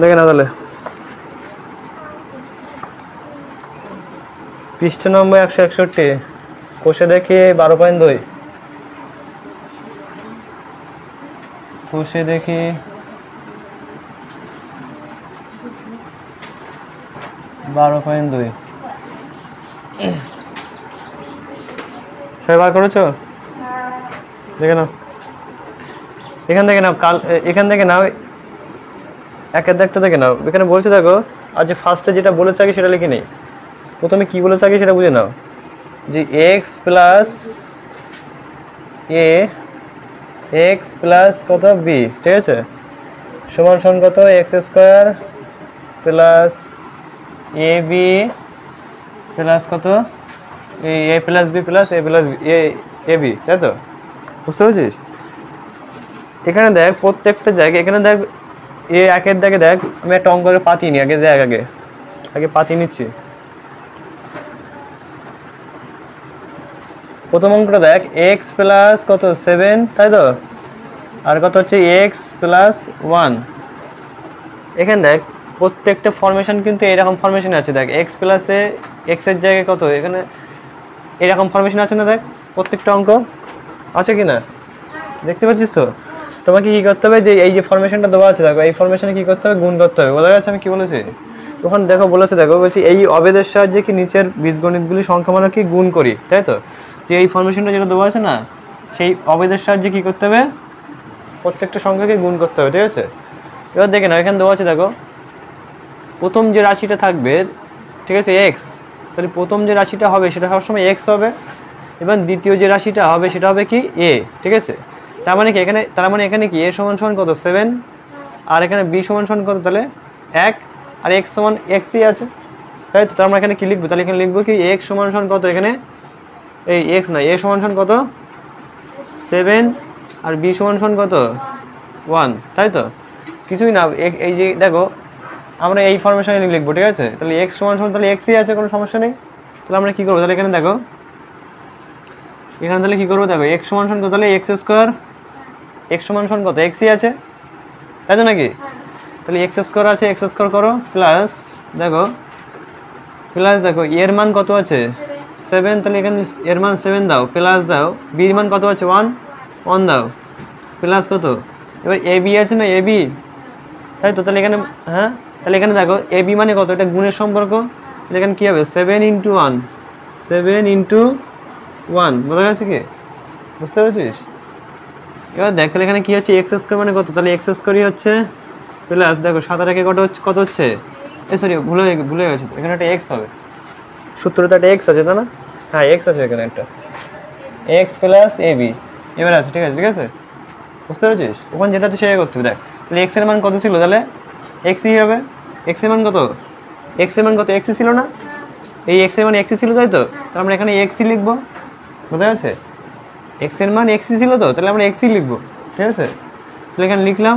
দেখে না তাহলে পৃষ্ঠা নম্বর 161 কোষে দেখি 12.2 কোষে দেখি 12.2 সবাই বার করেছো? দেখে নাও এখান থেকে নাও, এখান থেকে নাও, একের দাগটা দেখে নাও। এখানে বলছে দেখো, আজ ফার্স্টে যেটা বলেছে আগে সেটা লিখে নেই। প্রথমে কি বলেছে আগে সেটা বুঝে নাও, যে এক্স প্লাস এ এক্স প্লাস কত বি, ঠিক আছে, সমান সমান কত x square plus A B plus কত এ plus B plus A plus A B, তাই তো? বুঝতে পেরেছিস? এখানে দেখ প্রত্যেকটা জায়গায়, এখানে দেখ এ একের দাগে দেখ, আমি একটা অঙ্কের পাতি নি আগে, দেখ আগে আগে পাতি নিচ্ছি। প্রথম অঙ্কটা দেখ এক্স প্লাস কত 7, তাই তো, আর কত হচ্ছে এক্স প্লাস 1। এখানে দেখ প্রত্যেকটা ফরমেশন কিন্তু এরকম ফরমেশন আছে। দেখ এক্স প্লাসে এক্স এর জায়গায় কত, এখানে এরকম ফরমেশন আছে না? দেখ প্রত্যেকটা অঙ্ক আছে কি না, দেখতে পাচ্ছিস তো? তোমাকে কি করতে হবে, যে এই যে ফরমেশনটা দেওয়া আছে দেখো, এই ফরমেশনে কি করতে হবে, গুণ করতে হবে। বোঝা গেছে আমি কি বলেছি? তখন দেখো বলেছে, দেখো বলছি এই অবেদের সাহায্যে কি নিচের বীজগণিতগুলি সংখ্যামানও কি গুণ করি, তাই তো? যে এই ফরমেশনটা যেটা দেওয়া আছে না, সেই অবেদের সাহায্যে কি করতে হবে, প্রত্যেকটা সংখ্যাকে গুণ করতে হবে, ঠিক আছে? এবার দেখে না, এখানে দেওয়া আছে দেখো, প্রথম যে রাশিটা থাকবে, ঠিক আছে, এক্স, তাহলে প্রথম যে রাশিটা হবে সেটা সবসময় এক্স হবে, এবং দ্বিতীয় যে রাশিটা হবে সেটা হবে কি এ, ঠিক আছে? তার মানে কি এখানে, তার মানে এখানে কি এ সমান সমান কত 7, আর এখানে বি সমান সমান কত, তাহলে 1, আর এক্স সমান এক্সই আছে, তাই তো? তার মানে এখানে কি লিখবো, তাহলে এখানে লিখবো কি এক্স সমান সমান কত, এখানে এই এক্স না, এ সমান সমান কত 7, আর বি সমান সমান কত 1, তাই তো? কিছুই না, এই যে দেখো আমরা এই ফরমেশনে লিখবো, ঠিক আছে? তাহলে এক্স সমান সমান তাহলে এক্সই আছে, কোনো সমস্যা নেই। তাহলে আমরা কি করবো, তাহলে এখানে দেখো, এখানে তাহলে কি করবো, দেখো এক্স সমান সমান কত, তাহলে এক্স স্কোয়ার, এক্স সমান সমান কত এক্সই আছে, তাই তো নাকি? তাহলে এক্স স্কোয়ার আছে, এক্স স্কোয়ার করো, প্লাস দেখো, প্লাস দেখো এর মান কত আছে 7, তাহলে এখানে এর মান 7 দাও, প্লাস দাও বির মান কত আছে 1 দাও, প্লাস কত, এবার এ বি আছে না, এ বি, তাই তো? তাহলে এখানে হ্যাঁ, তাহলে এখানে দেখো এ বি মানে কত, এটা গুণের সম্পর্ক, তাহলে এখানে কি হবে 7 × 1, 7 × 1, বোঝা গেছে কি? বুঝতে পেরেছিস? এবার দেখ তাহলে এখানে কি হচ্ছে এক্স স্কোয়ার মানে কত, তাহলে এক্স স্কোয়ারই হচ্ছে, প্লাস দেখো 7 আর 1 কত হচ্ছে, সরি ভুলে গেছে, এখানে একটা এক্স হবে, সূত্রতে একটা এক্স আছে, তাই না? হ্যাঁ এক্স আছে এখানে একটা, এক্স প্লাস এ বি এবার আছে, ঠিক আছে? ঠিক আছে, বুঝতে পেরেছিস? ওখানে যেটা আছে সেটাই করতে হবে। দেখ তাহলে এক্স এর মান কত ছিল, তাহলে এক্সই হবে, এক্স এর মান কত, এক্স এর মান কত এক্সই ছিল না, এই এক্স এর মান এক্সই ছিল, তাই তো? তাহলে আমরা এখানে এক্সই লিখবো, বোঝা গেছে? এক্স এর মান এক্সই ছিল তো, তাহলে আমরা এক্সই লিখবো, ঠিক আছে? তাহলে এখানে লিখলাম।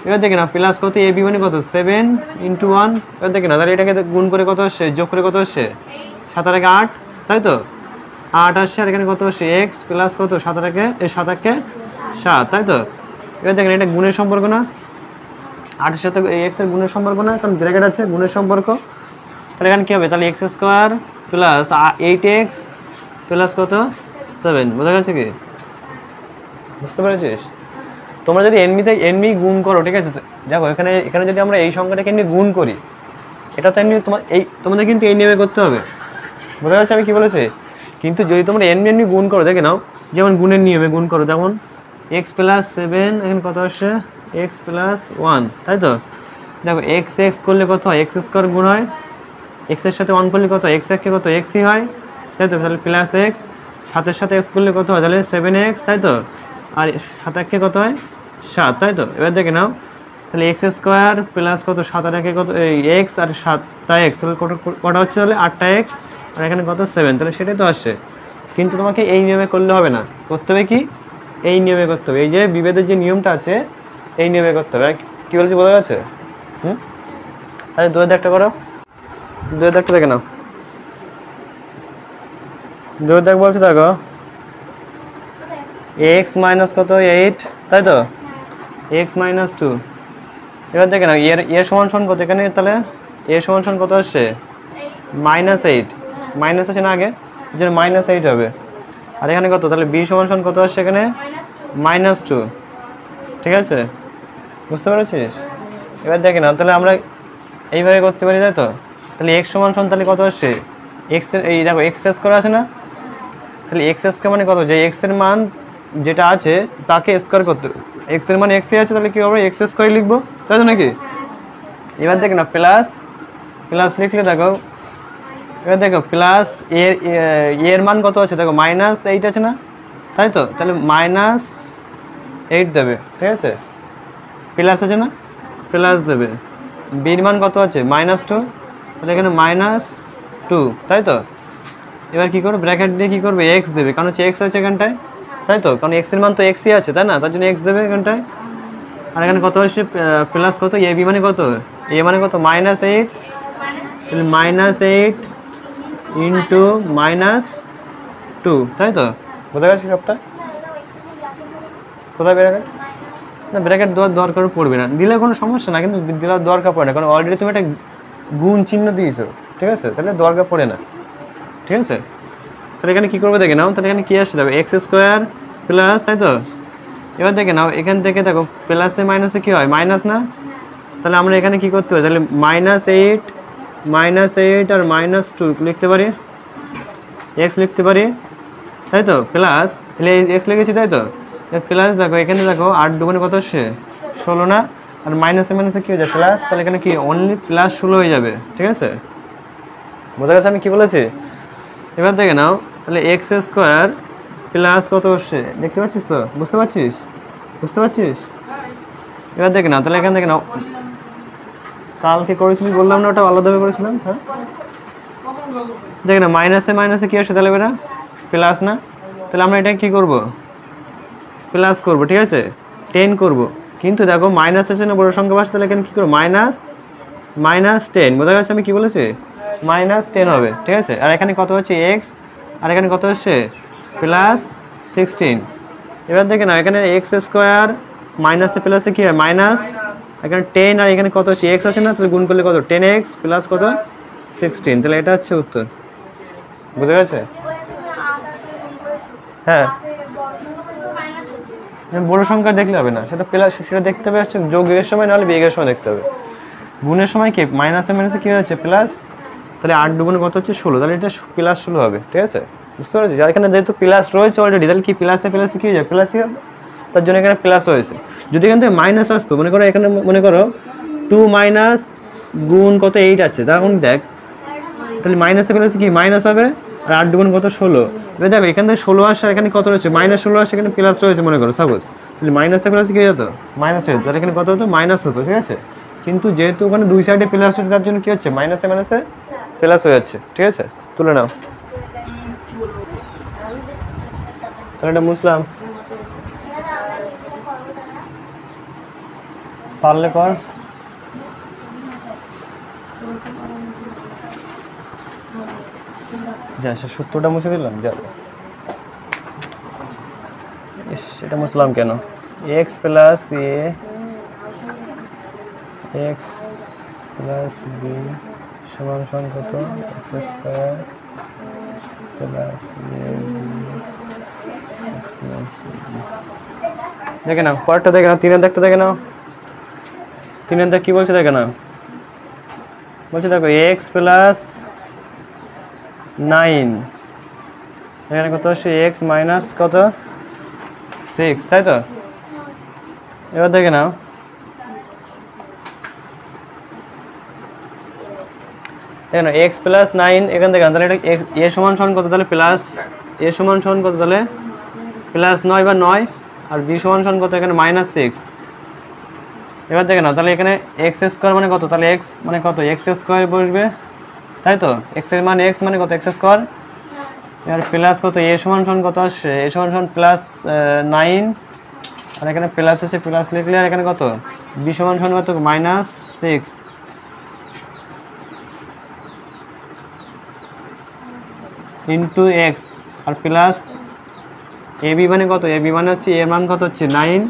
এবার দেখে না প্লাস কত এ বি মানে কত 7 × 1, এবার দেখে না তাহলে এটাকে গুণ করে কত আসছে, যোগ করে কত আসছে 7 আর 8, তাই তো? 8 আসছে, আর এখানে কত আসছে এক্স প্লাস কত 7 আর 7, তাই তো? এবার দেখেন এটা গুণের সম্পর্ক না, 8 এর সাথে এক্স এর গুণের সম্পর্ক না, কারণ ব্র্যাকেট আছে, গুণের সম্পর্ক। তাহলে এখানে কি হবে, তাহলে x square plus 8x plus কত 7, বোঝা গেছে কি? বুঝতে পেরেছিস? তোমরা যদি এমনি গুণ করো, ঠিক আছে, দেখো এখানে যদি আমরা এই সংখ্যাটাকে এমনি গুণ করি, এটা তো এমনি তোমাদের কিন্তু এই নিয়মে করতে হবে, বোঝা যাচ্ছে আমি কি বলেছি? কিন্তু যদি তোমরা এমনি গুণ করো, দেখে নাও, যেমন গুণের নিয়মে গুণ করো, যেমন এক্স প্লাস 7, এখানে কত আসছে এক্স প্লাস 1, তাই তো? দেখো এক্স এক্স করলে কত হয়, এক্স স্কোয়ার গুণ হয়, এক্স এর সাথে 1 করলে কত এক্স একে কত এক্সই হয়, তাই তো? তাহলে প্লাস এক্স, 7 এর সাথে এক্স করলে কত হয়, তাহলে 7x, তাই তো? আর 7 একে কত হয় 7, তাই তো? এবার দেখে নাও তাহলে এক্স স্কোয়ার প্লাস কত 7 আর 1 কত এক্স, আর 7টা এক্স, তাহলে কটা হচ্ছে, তাহলে 8টা এক্স, আর এখানে কত 7, তাহলে সেটাই তো আসছে। কিন্তু তোমাকে এই নিয়মে করলে হবে না, করতে হবে কি এই নিয়মে করতে হবে, এই যে বিভেদের যে নিয়মটা আছে এই নিয়মে করতে হবে। কি বলছি বোঝা গেছে? তাহলে 2 দাগটা করো, 2 দাগটা দেখে নাও। 2 দাগ বলছে দেখো এক্স মাইনাস কত 8, তাই তো? এক্স মাইনাস 2 এবার দেখে না এর সমান সমান কত এখানে, তাহলে এর সমান সমান কত আসছে -8, মাইনাস আছে না আগে, যে -8 হবে। আর এখানে কত, তাহলে বি সমান সমান কত আসছে এখানে -2। ঠিক আছে, বুঝতে পেরেছিস? এবার দেখে না, তাহলে আমরা এইভাবে করতে পারি, তাই তো? তাহলে এক্স সমান সমান তাহলে কত আসছে, এক্স এই দেখো এক্স স্কোয়ার আছে না, তাহলে এক্স স্কোয়ার মানে কত, যে এক্স এর মান যেটা আছে তাকে স্কোয়ার করতে, এক্স এর মান এক্সই আছে, তাহলে কি হবে এক্স স্কোয়ার লিখবো, তাই তো নাকি? এবার দেখে না প্লাস প্লাস লিখলে দেখো, এবার দেখো প্লাস এর মান কত আছে দেখো -8 আছে না, তাই তো? তাহলে -8 দেবে, ঠিক আছে? প্লাস আছে না, প্লাস দেবে। বির মান কত আছে -2, তাহলে এখানে -2, তাই তো? এবার কি করবে, ব্র্যাকেট দিয়ে কি করবে, এক্স দেবে, কারণ হচ্ছে এক্স আছে এখানটায়, তাই তো? কারণ এক্স এর মান তো এক্সই আছে, তাই না? তার জন্য এক্স দেবে এখানটায়। আর এখানে কত আসছে প্লাস কত, এ বি মানে কত, এ মানে কত -8, তাহলে -8 ইন্টু -2, তাই তো? বোঝা গেছে সবটা? কোথায় ব্র্যাকেট? না ব্র্যাকেট দেওয়ার দরকার পড়বে না, দিলে কোনো সমস্যা না, কিন্তু দেওয়ার দরকার পড়ে না, কারণ অলরেডি তুমি একটা গুণ চিহ্ন দিয়েছো, ঠিক আছে? তাহলে দরকার পড়ে না, ঠিক আছে? তাহলে এখানে কী করবে দেখে নাও, তাহলে এখানে কী আসছে দেখো এক্স স্কোয়ার প্লাস, তাই তো? এবার দেখে নাও এখান থেকে দেখো প্লাসে মাইনাসে কী হয়, মাইনাস না? তাহলে আমরা এখানে কী করতে পারি, তাহলে -8 আর -2 লিখতে পারি, এক্স লিখতে পারি, তাই তো? প্লাস তাহলে এক্স লিখেছি, তাই তো? প্লাস দেখো এখানে দেখো 8 দুগুণে কত আসছে 16 না, আর মাইনাসে মাইনাসে কী হয়ে যায় প্লাস, তাহলে এখানে কি অনলি +16 হয়ে যাবে, ঠিক আছে? বোঝা গেছে আমি কি বলেছি? এবার দেখে নাও তাহলে এক্স স্কোয়ার প্লাস কত আসছে, দেখতে পাচ্ছিস তো, বুঝতে পারছিস? বুঝতে পারছিস? এবার দেখে নাও, তাহলে এখানে দেখে নাও কালকে করেছিলি বললাম না, ওটা আলাদাভাবে করেছিলাম, হ্যাঁ দেখে না মাইনাসে মাইনাসে কী আসছে তাহলে বেটা প্লাস না, তাহলে আমরা এটা কী করবো, প্লাস করবো, ঠিক আছে? 10 করবো, কিন্তু দেখো মাইনাস আছে না বড় সংখ্যা পাশে, তাহলে এখানে কী করবো -10, বোঝা গেছে আমি কি বলেছি, -10 হবে, ঠিক আছে? আর এখানে কত হচ্ছে এক্স, আর এখানে কত হচ্ছে +16। এবার দেখে না এখানে এক্স স্কোয়ার মাইনাসে প্লাসে কী হয় মাইনাস, এখানে 10 আর এখানে কত হচ্ছে এক্স আছে না, তাহলে গুণ করলে কত 10x প্লাস কত 16, তাহলে এটা হচ্ছে উত্তর। বুঝা গেছে? হ্যাঁ, বড় সংখ্যা দেখলে হবে না, সেটা প্লাস, সেটা দেখতে হবে হচ্ছে যোগের সময়, নাহলে বিয়োগের সময় দেখতে হবে। গুণের সময় কি মাইনাসে মাইনাসে কী হচ্ছে প্লাস, তাহলে 8 দুগুণে কত হচ্ছে 16, তাহলে এটা +16 হবে, ঠিক আছে? বুঝতে পারছি? যার এখানে যেহেতু প্লাস রয়েছে অলরেডি, তাহলে কি প্লাসে প্লাসে কী হয়ে যায় প্লাসই হবে, তার জন্য এখানে প্লাস হয়েছে। যদি এখান থেকে মাইনাস আসতো, মনে করো এখানে মনে করো 2 মাইনাস গুণ কত 8 আছে, তখন দেখ তাহলে মাইনাসে প্লাসে কি মাইনাস হবে, আর 8 দুগুণ কত 16, এবার দেখো এখান থেকে 16 আসছে, আর এখানে কত রয়েছে -16 আসছে, এখানে প্লাস রয়েছে মনে করো সাপোজ, তাহলে মাইনাসে প্লাসে কী হয়ে যেত মাইনাস হয়ে যেত, তাহলে এখানে কত হতো মাইনাস হতো, ঠিক আছে? কিন্তু যেহেতু ওখানে দুই সাইডে প্লাস হচ্ছে, তার জন্য কী হচ্ছে মাইনাসে মাইনাসে প্লাস হয়ে যাচ্ছে, ঠিক আছে? তুলে নাও, তাহলে এটা মুসলাম পারলে কর, যা সূত্রটা মুছে দিলাম, যা সেটা মুছলাম কেন, এক্স প্লাস এ এক্স প্লাস বি সমান সমান কত এক্স স্কোয়ার প্লাস দেখে নাও, পরেরটা দেখে নাও, 3-এর দেখতে দেখে নাও, 3-এর দেখ কী বলছে দেখে নাও, বলছে দেখো এক্স প্লাস 9, এখানে কত আসছে এক্স মাইনাস কত 6, তাই তো? এবার দেখে নাও দেখো এক্স প্লাস 9 এখান থেকে, তাহলে এটা এ সমান সমান কত, তাহলে প্লাস এ সমান সমান কত, তাহলে +9 বা 9, আর বি সমান সমান কত এখানে -6। এবার দেখে নাও তাহলে এখানে এক্স স্কোয়ার মানে কত, তাহলে এক্স মানে কত এক্স স্কোয়ার বসবে, তাই তো? এক্স এর মানে এক্স মানে কত এক্স স্কোয়ার, এবার প্লাস কত এ সমান সমান কত আসছে, এ সমান সমান +9, আর এখানে প্লাস আছে প্লাস লিখলে, আর এখানে কত বি সমান সমান কত -6 into x, R plus A B মানে কত, এ বি মানে হচ্ছে এর মান কত হচ্ছে 9,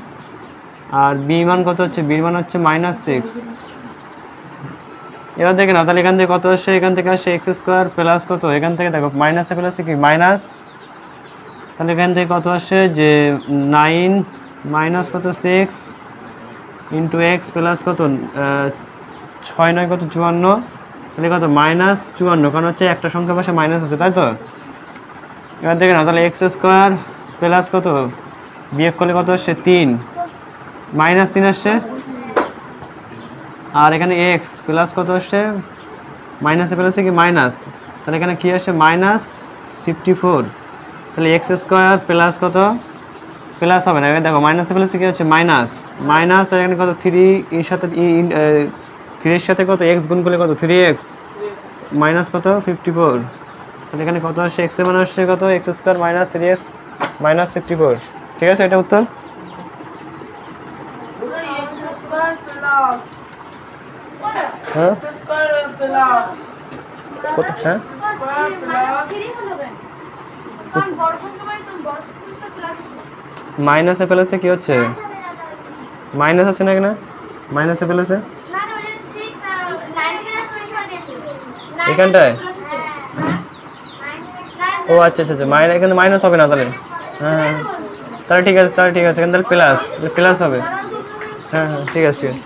আর বি মান কত হচ্ছে, বির মান হচ্ছে -6। এবার দেখে নাও তাহলে এখান থেকে কত আসছে, এখান থেকে আসছে এক্স স্কোয়ার প্লাস কত, এখান থেকে দেখো মাইনাসে প্লাসে কি মাইনাস, তাহলে এখান থেকে কত আসছে যে 9 মাইনাস কত 6 ইন্টু এক্স প্লাস কত 6 9 কত 54, তাহলে কত -54, কারণ হচ্ছে একটা সংখ্যা পাশে মাইনাস আছে, তাই তো। এবার দেখে নাও তাহলে এক্স স্কোয়ার প্লাস কত বিয়োগ করলে কত আসছে 3 -3 আসছে, আর এখানে এক্স প্লাস কত আসছে মাইনাসে প্লাসে কি মাইনাস, তাহলে এখানে কি আসছে -54, তাহলে এক্স স্কোয়ার প্লাস কত প্লাস হবে না, এখানে দেখো মাইনাসে প্লাসে কি হচ্ছে মাইনাস মাইনাস, আর এখানে কত 3 এর সাথে 3 এর সাথে কত এক্স গুণ করলে কত 3x মাইনাস কত 54, তাহলে এখানে কত আসছে এক্স এর মান আসছে কত x square minus 3x minus 54। ঠিক আছে, এটা উত্তর। হ্যাঁ হ্যাঁ মাইনাসে প্লাসে কি হচ্ছে মাইনাস আছে না, এখানে মাইনাসে প্লাসে এখানটায়, ও আচ্ছা আচ্ছা মাইনাস, এখানে মাইনাস হবে না তাহলে, হ্যাঁ তাহলে ঠিক আছে, তাহলে ঠিক আছে, এখানে তাহলে প্লাস প্লাস হবে, হ্যাঁ হ্যাঁ ঠিক আছে ঠিক আছে।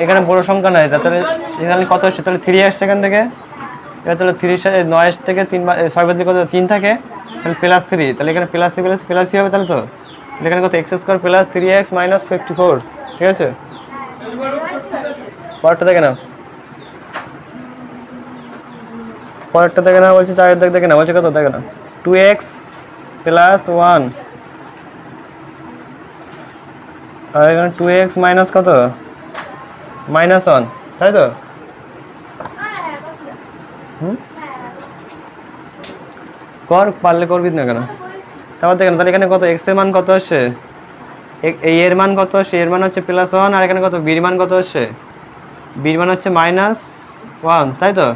এখানে বড় সংখ্যা নাই, তাহলে এখানে কত আসছে, তাহলে 3 আসছে এখান থেকে, এবার তাহলে 3 9 থেকে 6 বাদ দিলে কত 3 থাকে, তাহলে +3, তাহলে এখানে প্লাসই হবে, তাহলে তো এখানে কত x square plus 3x minus 54। ঠিক আছে, পরেরটা দেখে নাও, পরেরটা দেখে নাও বলছে 4 দেখে নাও বলছে কত দেখে নাও 2x প্লাস 1, আর এখানে 2x মাইনাস কত -1, তাই তো। কর পারলে করবি না কেন, তারপর দেখেন তাহলে এখানে কত এক্স এর মান কত আসছে, এই এর মান কত আসছে, এর মান হচ্ছে +1, আর এখানে কত বির মান কত আসছে, বির মান হচ্ছে -1, তাই তো।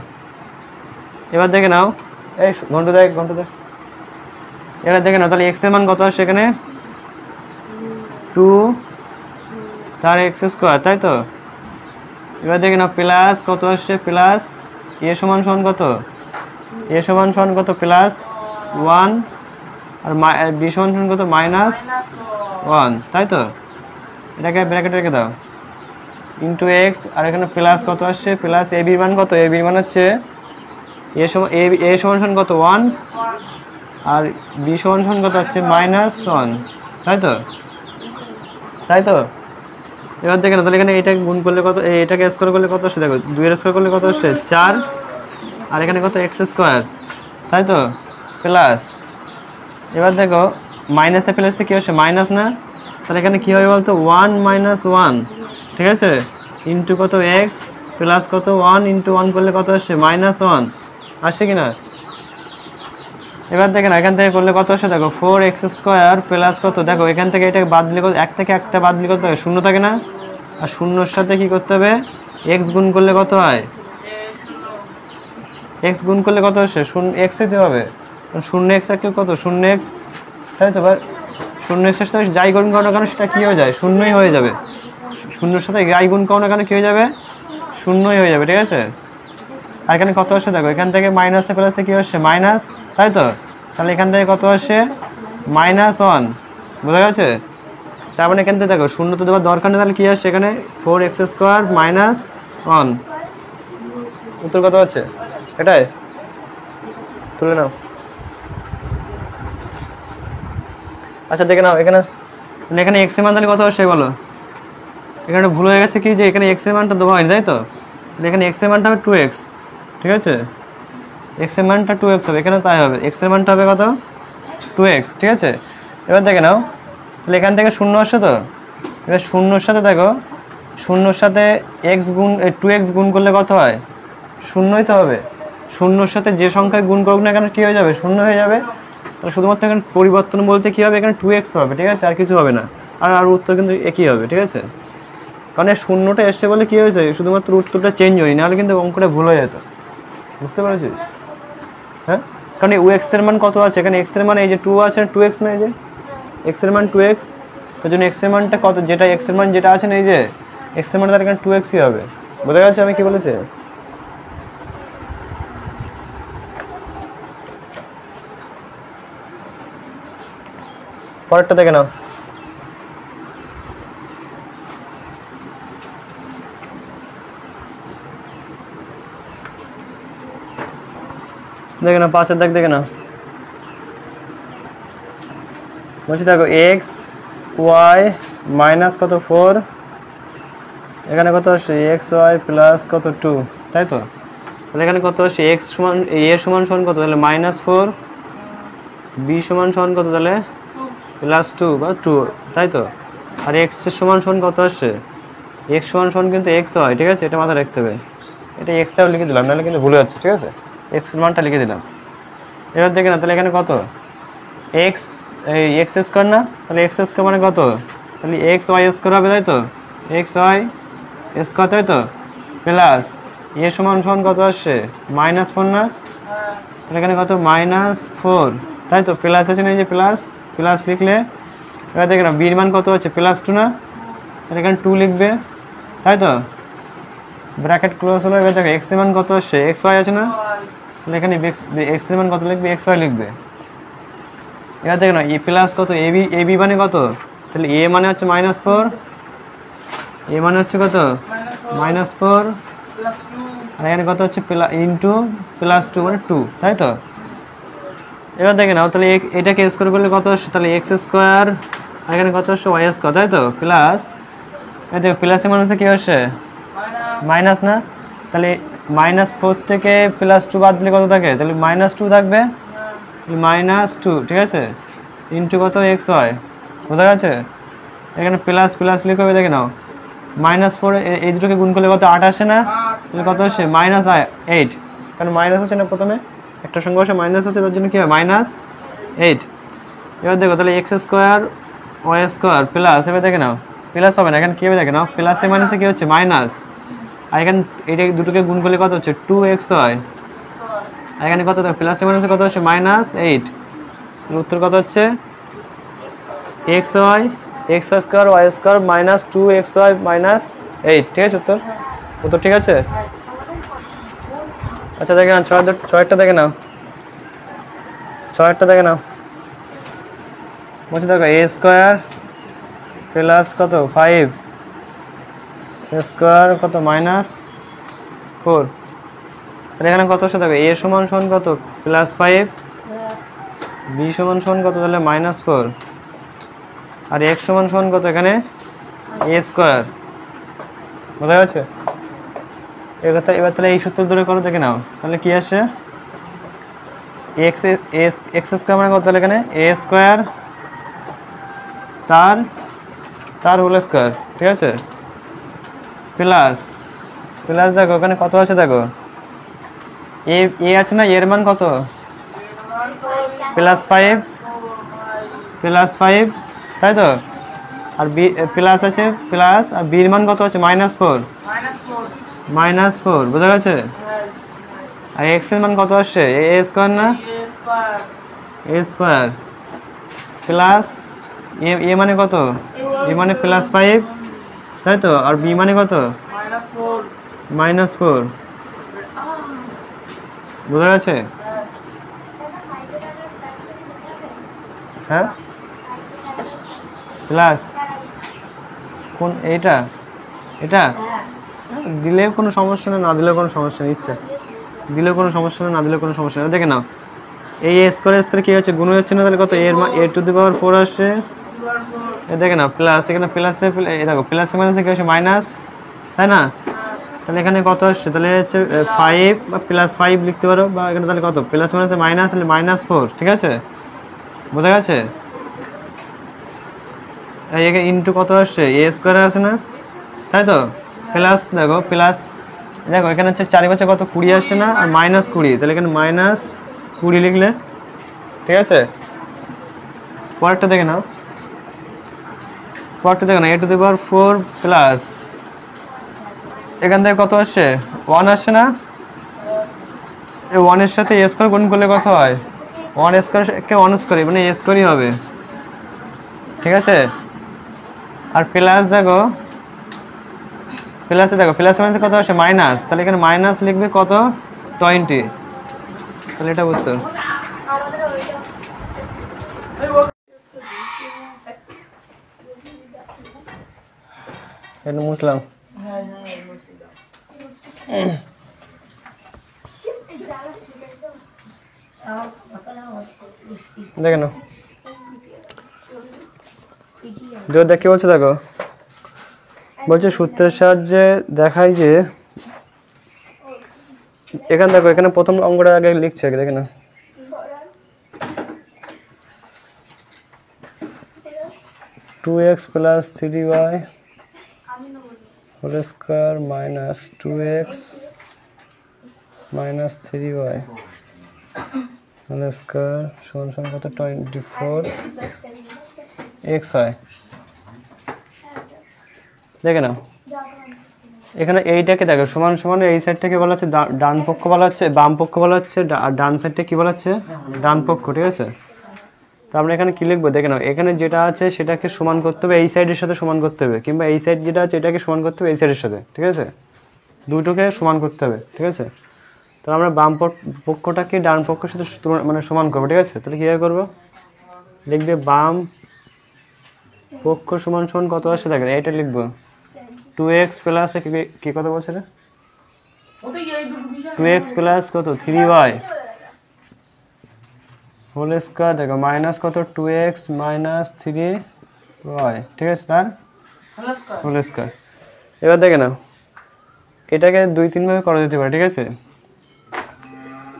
এবার দেখে নাও, এই ঘন্টা দেখ এবার দেখে নাও তাহলে এক্স এর মান কত আসছে, এখানে 2 তার এক্স স্কোয়ার, তাই তো। এবার দেখে নাও প্লাস কত আসছে, প্লাস এ সমান কত, এ সমান কত +1, আর বি সমান কত -1, তাই তো। এটাকে ব্র্যাকেটে রেখে দাও ইন্টু এক্স, আর এখানে প্লাস কত আসছে, প্লাস এ বির মান কত, এ বির মান হচ্ছে এ সমান কত 1, আর বি সমান কত হচ্ছে -1, তাই তো, তাই তো। এবার দেখেন তাহলে এখানে এটা গুণ করলে কত, এটাকে স্কোয়ার করলে কত আসছে, দেখো 2 এর স্কোয়ার করলে কত আসছে 4, আর এখানে কত এক্স স্কোয়ার, তাই তো প্লাস, এবার দেখো মাইনাসে প্লাসে কি হচ্ছে মাইনাস না, তাহলে এখানে কি হবে বলতো 1 - 1, ঠিক আছে, ইন্টু কত এক্স প্লাস কত 1 ইন্টু 1 করলে কত আসছে -1 আসছে কিনা। এবার দেখেন এখান থেকে করলে কত আসছে, দেখো 4x স্কোয়ার প্লাস কত, দেখো এখান থেকে এটা বাদ দিলে কত, 1 থেকে 1টা বাদ দিলে কত হয় 0 থাকে না, আর শূন্যর সাথে কি করতে হবে x গুণ করলে কত হয়, x গুণ করলে কত আসছে 0x দিতে হবে, 0x থাকলে কত 0x, তাই তো। 0x এর সাথে যাই গুণ করো না কেন সেটা কি হয়ে যায়, শূন্যই হয়ে যাবে, শূন্যর সাথে যাই গুণ করো না কেন কি হয়ে যাবে, শূন্যই হয়ে যাবে, ঠিক আছে। আর এখানে কত আসছে, দেখো এখান থেকে মাইনাসে প্লাসে কি আসছে মাইনাস, তাই তো, তাহলে এখান থেকে কত আসছে -1, বোঝা গেছে। তার মানে এখান থেকে দেখো শূন্য তো দেওয়ার দরকার নেই, তাহলে কি আসছে এখানে 4x স্কোয়ার -1, উত্তর কত হচ্ছে, এটাই তুলে নাও। আচ্ছা দেখে নাও এখানে এক্স এর মান তাহলে কত আসছে বলো, এখানে ভুল হয়ে গেছে কি যে এখানে এক্স এর মানটা দেওয়া হয়নি, তাই তো, এখানে এক্স এর মানটা হবে 2x, ঠিক আছে, এক্স এর মানটা 2x হবে, এখানে তাই হবে, এক্স এর মানটা হবে কত 2x, ঠিক আছে। এবার দেখে নাও তাহলে এখান থেকে 0 আসছে তো, এবার 0-র সাথে দেখো 0-র সাথে এক্স গুণ 2x গুণ করলে কত হয়, 0ই তো হবে, 0-র সাথে যে সংখ্যায় গুণ করুক না কেন কি হয়ে যাবে 0 হয়ে যাবে, তাহলে শুধুমাত্র এখানে পরিবর্তন বলতে কি হবে, এখানে 2x হবে, ঠিক আছে, আর কিছু হবে না, আর উত্তর কিন্তু একই হবে, ঠিক আছে। কারণ এই 0টা এসছে বলে কি হয়েছে, শুধুমাত্র উত্তরটা চেঞ্জ হয়নি, নাহলে কিন্তু অঙ্কটা ভুল হয়ে যেত, বুঝতে পেরেছিস। হ্যাঁ, কারণ এই x এর মান কত আছে, এখানে x এর মান এই যে 2 আছে, 2x না, এই যে x এর মান 2x, তো জন্য এক্স এর মানটা কত, যেটা এক্স এর মান যেটা আছে না, এই যে এক্স এর মান তার এখানে 2x ই হবে। বোঝা গেছে আমি কি বলেছি? পরেরটা দেখে নাও। দেখে নাও 5 এর দাগ দেখে নাও। বলছি দেখো এক্স ওয়াই মাইনাস কত 4, এখানে কত আসছে এক্স ওয়াই প্লাস কত 2, তাই তো? তাহলে এখানে কত আসছে এক্স সমান এ সমান সমান কত, তাহলে -4, বি সমান সমান কত, তাহলে +2 বা 2, তাই তো? আর এক্স এর সমান সমান কত আসছে, এক্স সমান সমান কিন্তু এক্স হয়, ঠিক আছে? এটা মাথায় রাখতে হবে। এটা এক্সটাও লিখে দিলাম, নাহলে কিন্তু ভুলে যাচ্ছে, ঠিক আছে? এক্স এর মানটা লিখে দিলাম। এবার দেখে না, তাহলে এখানে কত এক্স, এই এক্স স্কোয়ার না, তাহলে এক্স স্কোয়ার মানে কত, তাহলে এক্স ওয়াই স্কোয়ার হবে, তাই তো? এক্স ওয়াই স্কোয়ার, তাই তো? প্লাস এ সমান সমান কত আসছে -4 না, তাহলে এখানে কত -4, তাই তো? প্লাস আছে না, এই যে প্লাস প্লাস লিখলে, এবার দেখে না বির মান কত আছে +2 না, তাহলে এখানে 2 লিখবে, তাই তো? ব্র্যাকেট ক্লোজ হলো। এবার দেখো এক্স এর মান কত আসছে, এক্স ওয়াই আছে না, তাহলে এখানে এক্স এর মান কত লিখবে, এক্স ওয়াই লিখবে। এবার দেখো না এ প্লাস কত, এ বি মানে কত, তাহলে এ মানে হচ্ছে -4, এ মানে হচ্ছে কত -4, আর এখানে কত হচ্ছে ইন্টু +2 মানে 2, তাই তো? এবার দেখে নাও, তাহলে এটাকে স্কোয়ার করলে কত আসছে, তাহলে এক্স স্কোয়ার, আর এখানে কত আসছে ওয়াই স্কোয়ার, তাই তো? প্লাস দেখো প্লাসের মান হচ্ছে কি আসছে মাইনাস না, তাহলে -4 থেকে +2 বাদ দিলে কত থাকে, তাহলে -2 থাকবে, -2, ঠিক আছে? ইন্টু কত এক্স ওয়াই। বোঝা গেছে? এখানে প্লাস প্লাস লিখে হবে, দেখে নাও -4 এই দুটোকে গুণ করলে কত 8 আসে না, তাহলে কত আসছে -8, কারণ মাইনাস আছে না, প্রথমে একটা সংখ্যা বসে মাইনাস আছে, তার জন্য কি হয় -8। এবার দেখো তাহলে x square y square plus, এবার দেখে নাও প্লাস হবে না, এখানে কি হবে দেখে নাও, প্লাসে মাইনাসে কি হচ্ছে মাইনাস, আর এখানে এটা দুটোকে গুণ করলে কত হচ্ছে 2xy, আর এখানে কত দেখো প্লাসে মাইনাসে কত হচ্ছে -8, উত্তর কত হচ্ছে xy x square y square -2xy -8, ঠিক আছে? উত্তর উত্তর ঠিক আছে। আচ্ছা দেখে নাও ছয়টা দেখে নাও, ছয়টা দেখে নাও। বলছি দেখো এ স্কোয়ার প্লাস কত 5 স্কোয়ার কত -4, তাহলে এখানে কত আসছে দেখো এ সমান সমান কত +5, বি সমান সমান কত, তাহলে -4, আর এক্স সমান সমান কত, এখানে এ স্কোয়ার। বোঝা গেছে? এবার তাহলে এই সূত্র ধরে করো, দেখে নাও তাহলে কি আসে, এক্স স্কোয়ার মানে কত, তাহলে এখানে এ স্কোয়ার তার হোল স্কোয়ার, ঠিক আছে? প্লাস প্লাস দেখো ওখানে কত আছে, দেখো এ আছে না, এর মান কত +5, তাই তো? আর বি প্লাস আছে প্লাস, আর বির মান কত আছে -4, বোঝা গেছে? আর এক্স এর মান কত আসছে এ স্কোয়ার না, এ স্কোয়ার প্লাস এ মানে কত, এ মানে +5, তাই তো? আর বি মানে কত -4, বোঝা গেছে? হ্যাঁ প্লাস কোন এটা, এটা দিলেও কোনো সমস্যা না, না দিলেও কোনো সমস্যা নেই, ইচ্ছা দিলেও কোনো সমস্যা না, না দিলেও কোনো সমস্যা নেই। দেখে নাও এই স্কোয়ার কি হচ্ছে, গুণ হচ্ছে না, তাহলে কত a⁴ আসছে, দেখে নাও প্লাস, এখানে প্লাসে দেখো প্লাসে মাইনাসে কি হচ্ছে মাইনাস, তাই না? তাহলে এখানে কত আসছে, তাহলে হচ্ছে 5 বা +5 লিখতে পারো, বা এখানে তাহলে কত প্লাস মাইনাসে মাইনাস, তাহলে -4, ঠিক আছে? বোঝা গেছে? এখানে ইন্টু কত আসছে এ স্কোয়ার আসে না, তাই তো? প্লাস দেখো দেখো এখানে হচ্ছে 4 × 5 কত 20 আসছে না, আর -20, তাহলে এখানে -20 লিখলে, ঠিক আছে? পরেরটা দেখে নাও, a⁴ প্লাস, এখান থেকে কত আসছে 1 আসছে না, এই 1 এর সাথে এ স্কোয়ার গুণ করলে কত হয় 1 স্কোয়ার কে 1 স্কোয়ার, মানে এ স্কোয়ারই হবে, ঠিক আছে? আর প্লাস দেখো, প্লাসে দেখো প্লাস মানে কত আসে মাইনাস, তাহলে এখানে মাইনাস লিখবে কত 20, তাহলে এটা উত্তর। এটা মুছলাম। দেখে নাও দেখ কি বলছে, দেখো বলছে সূত্রের সাহায্যে দেখাই যে, এখানে দেখো এখানে প্রথম অঙ্কটা আগে লিখছে, দেখে না 2x plus 3y whole square minus 2x minus 3y whole square সমান সমান কত 24x হয়। দেখে নাও এখানে এইটাকে দেখো সমান সমান, এই সাইডটাকে বলা হচ্ছে ডান পক্ষ বলা হচ্ছে, বাম পক্ষ বলা হচ্ছে, আর ডান সাইডটা কি বলা হচ্ছে ডান পক্ষ, ঠিক আছে। তো আমরা এখানে কি লিখবো, দেখে নাও এখানে যেটা আছে সেটাকে সমান করতে হবে এই সাইডের সাথে সমান করতে হবে, কিংবা এই সাইড যেটা আছে এটাকে সমান করতে হবে এই সাইডের সাথে, ঠিক আছে, দুটোকে সমান করতে হবে, ঠিক আছে। তো আমরা বাম পক্ষটাকে ডান পক্ষের সাথে মানে সমান করবো, ঠিক আছে। তাহলে কীভাবে করবো, লিখবে বাম পক্ষ সমান সমান কত আসছে, দেখেন এইটা লিখবো 2x প্লাস কি কত বলছে রে, 2x প্লাস কত 3y হোল স্কয়ার, দেখো মাইনাস কত 2x মাইনাস 3y, ঠিক আছে, তার হোল স্কয়ার। এবার দেখে নাও এটাকে 2-3 ভাবে করা যেতে পারে, ঠিক আছে।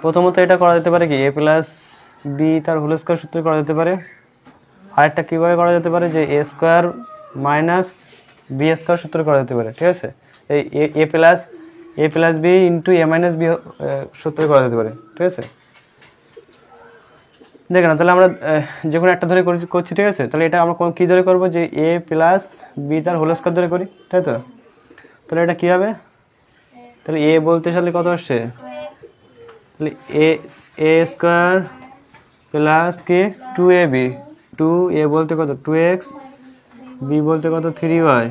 প্রথমত এটা করা যেতে পারে কি a প্লাস b তার হোল স্কয়ার সূত্রে করা যেতে পারে। আরেকটা কিভাবে করা যেতে পারে যে a square minus b square সূত্রে করা যেতে পারে, ঠিক আছে। এই a plus b into a minus b সূত্রে করা যেতে পারে, ঠিক আছে। দেখে না তাহলে আমরা যে কোনো একটা ধরে করছি, ঠিক আছে। তাহলে এটা আমরা কী ধরে করবো, যে a প্লাস b তার হোল স্কয়ার ধরে করি, তাই তো। তাহলে এটা কী হবে, তাহলে a বলতে সালে কত আসছে, তাহলে a স্কয়ার প্লাস কি 2ab, 2a বলতে কত 2x, b বলতে কত 3y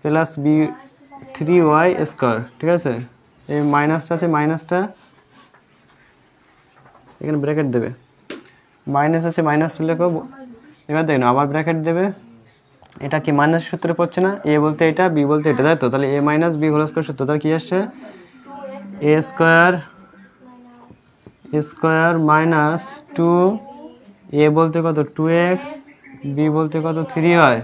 plus b 3y square, ঠিক আছে। এই মাইনাসটা আছে, মাইনাসটা এখানে ব্র্যাকেট দেবে, মাইনাস আছে মাইনাস লেখো। এবার দেখুন আবার ব্র্যাকেট দেবে, এটা কি মাইনাস সূত্রে পড়ছে না, a বলতে এটা b বলতে এটা, তাই তো। তাহলে a minus b whole square সূত্র, তাহলে কি আসছে a স্কয়ার মাইনাস 2a বলতে কত 2x, b বলতে কত 3y